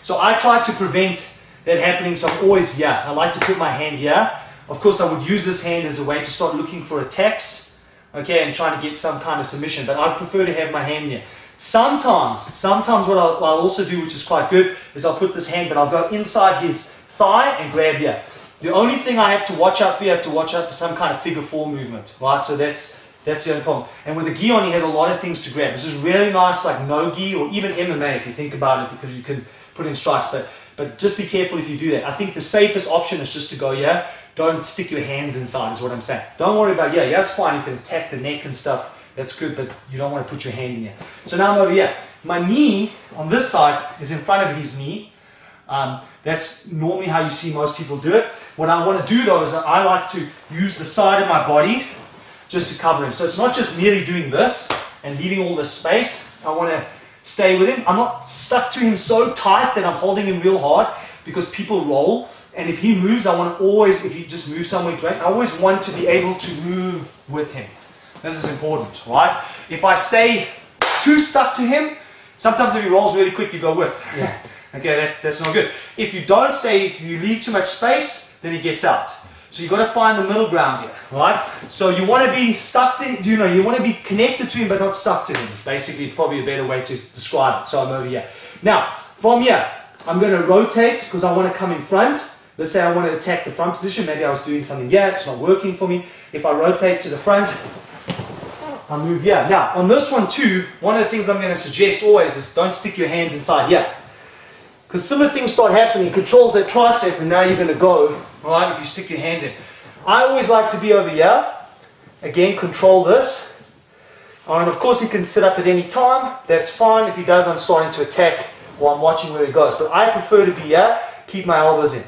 So I try to prevent that happening, so I'm always here. I like to put my hand here. Of course, I would use this hand as a way to start looking for attacks, okay, and trying to get some kind of submission, but I'd prefer to have my hand here. Sometimes what I'll also do, which is quite good, is I'll put this hand, but I'll go inside his thigh and grab here. The only thing I have to watch out for, you have to watch out for some kind of figure 4 movement, right? So that's the only problem. And with the gi on, he has a lot of things to grab. This is really nice, like no gi, or even MMA if you think about it, because you can put in strikes, but just be careful if you do that. I think the safest option is just to go here. Don't stick your hands inside is what I'm saying. Don't worry about, yeah, that's fine. You can attack the neck and stuff. That's good, but you don't want to put your hand in here. So now I'm over here. My knee on this side is in front of his knee. That's normally how you see most people do it. What I want to do though is that I like to use the side of my body just to cover him. So it's not just merely doing this and leaving all this space. I want to stay with him. I'm not stuck to him so tight that I'm holding him real hard, because people roll. And if he moves, I want to always, if he just moves somewhere great, I always want to be able to move with him. This is important, right? If I stay too stuck to him, sometimes if he rolls really quick, you go with. Yeah. Okay, that's not good. If you don't stay, you leave too much space, then he gets out. So you've got to find the middle ground here, right? So you want to be stuck to, you want to be connected to him, but not stuck to him. It's basically probably a better way to describe it. So I'm over here. Now, from here, I'm going to rotate because I want to come in front. Let's say I want to attack the front position. Maybe I was doing something here, it's not working for me. If I rotate to the front, I move here. Now, on this one too, one of the things I'm going to suggest always is don't stick your hands inside here. Because similar things start happening, it controls that tricep, and now you're going to go, right, if you stick your hands in. I always like to be over here. Again, control this. And of course he can sit up at any time. That's fine. If he does, I'm starting to attack while I'm watching where he goes. But I prefer to be here, keep my elbows in.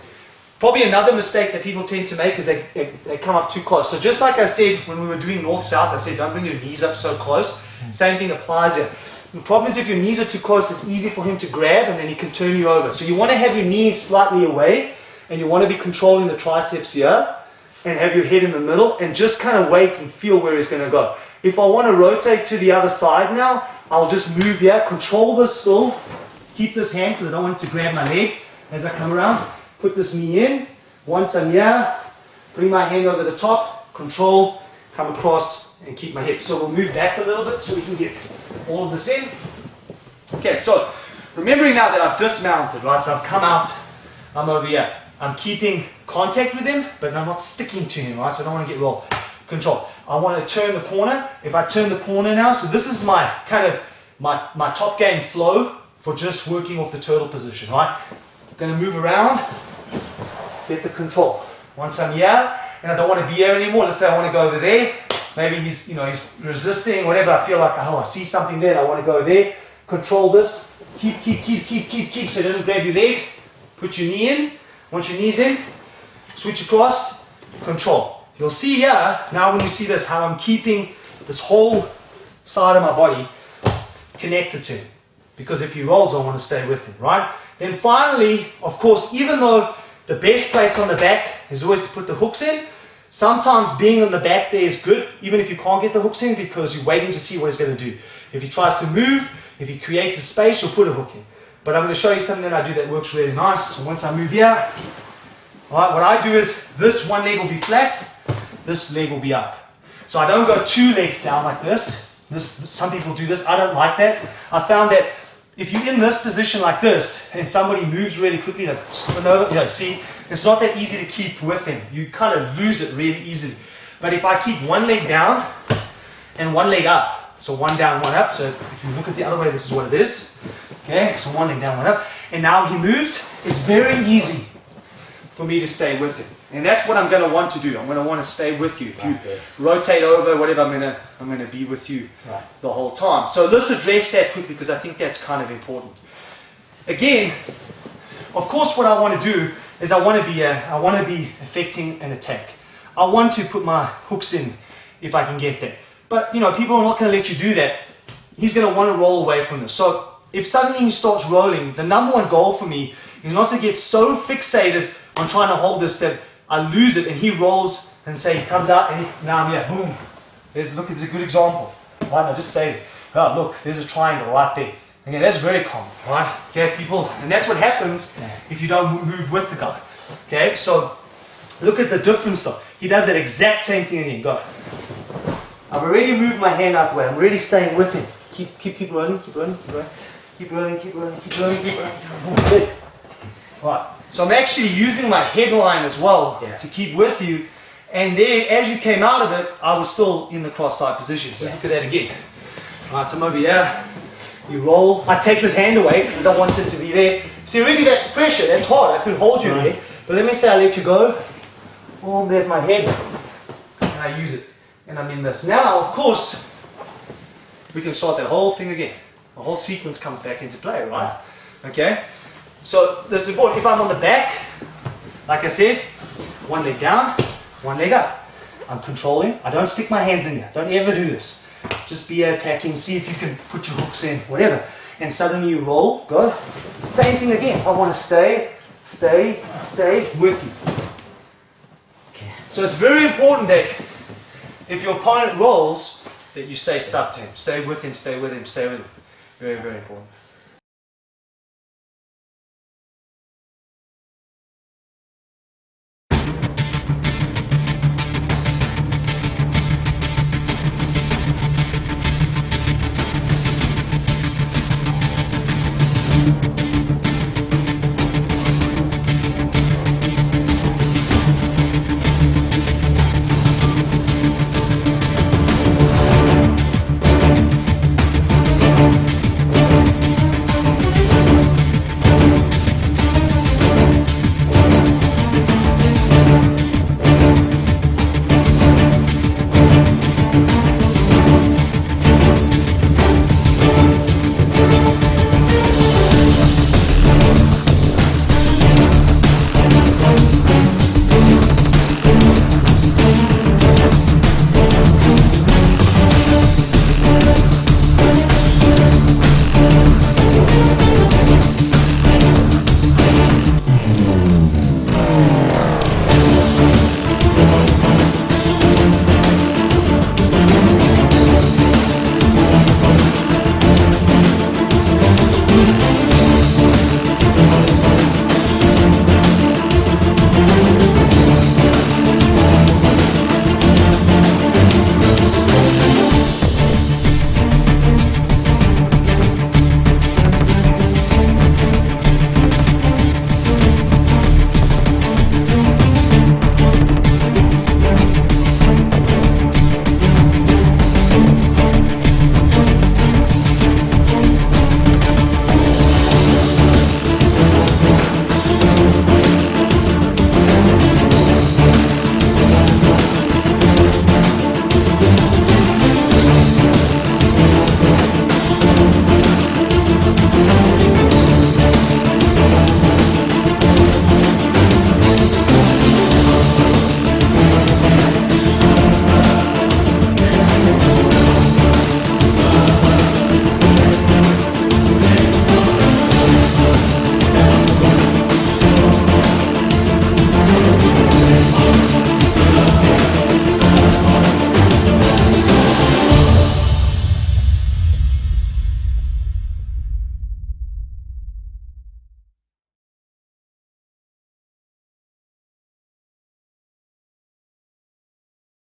Probably another mistake that people tend to make is they come up too close. So just like I said when we were doing north-south, I said don't bring your knees up so close. Same thing applies here. The problem is if your knees are too close, it's easy for him to grab and then he can turn you over. So you want to have your knees slightly away and you want to be controlling the triceps here and have your head in the middle and just kind of wait and feel where he's going to go. If I want to rotate to the other side now, I'll just move here, control this still, keep this hand because I don't want it to grab my leg as I come around. Put this knee in. Once I'm here, bring my hand over the top, control, come across and keep my hip. So we'll move back a little bit so we can get all of this in. Okay, so remembering now that I've dismounted, right? So I've come out, I'm over here. I'm keeping contact with him, but I'm not sticking to him, right? So I don't want to get rolled. Control. I want to turn the corner. If I turn the corner now, so this is my kind of my top game flow for just working off the turtle position, right? I'm going to move around. Get the control. Once I'm here, and I don't want to be here anymore. Let's say I want to go over there. Maybe he's, he's resisting, whatever. I feel like, oh, I see something there. I want to go there. Control this. Keep, so it doesn't grab your leg. Put your knee in. Once your knee's in, switch across, control. You'll see here, now when you see this, how I'm keeping this whole side of my body connected to him. Because if he rolls, I want to stay with him, right? Then finally, of course, even though the best place on the back is always to put the hooks in, sometimes being on the back there is good, even if you can't get the hooks in, because you're waiting to see what he's going to do. If he tries to move, if he creates a space, you'll put a hook in. But I'm going to show you something that I do that works really nice. So once I move here, all right, what I do is this one leg will be flat, this leg will be up. So I don't go two legs down like this. Some people do this. I don't like that. I found that if you're in this position like this and somebody moves really quickly, see, it's not that easy to keep with him. You kind of lose it really easily. But if I keep one leg down and one leg up, so one down, one up, so if you look at the other way, this is what it is. Okay, so one leg down, one up, and now he moves, it's very easy for me to stay with him. And that's what I'm going to want to do. I'm going to want to stay with you. If you rotate over, whatever, I'm going to be with you the whole time. So let's address that quickly because I think that's kind of important. Again, of course, what I want to do is I want to be affecting an attack. I want to put my hooks in if I can get that. But people are not going to let you do that. He's going to want to roll away from this. So if suddenly he starts rolling, the number one goal for me is not to get so fixated on trying to hold this that I lose it and he rolls and say he comes out and now I'm here, boom. Look, it's a good example. Right, now just stay there. Oh, look, there's a triangle right there. Okay, that's very common, right? Okay, people, and that's what happens if you don't move with the guy. Okay, so look at the difference though. He does that exact same thing again. Go. I've already moved my hand out the way. I'm really staying with him. Keep rolling, keep rolling, keep rolling. Keep rolling, keep rolling, keep rolling, keep rolling. Good. Right. So I'm actually using my headline as well to keep with you. And there, as you came out of it, I was still in the cross-side position. So look at that again. All right, so I'm over here. You roll. I take this hand away. I don't want it to be there. See, really that's pressure. That's hard. I could hold you there. But let me say I let you go. Boom, there's my head. And I use it. And I'm in this. Now, of course, we can start that whole thing again. The whole sequence comes back into play, right? Okay? So this is important. If I'm on the back, like I said, one leg down, one leg up. I'm controlling. I don't stick my hands in here. Don't ever do this. Just be attacking. See if you can put your hooks in, whatever. And suddenly you roll. Go. Same thing again. I want to stay with you. Okay. So it's very important that if your opponent rolls, that you stay stuck to him. Stay with him, stay with him, stay with him. Very, very important.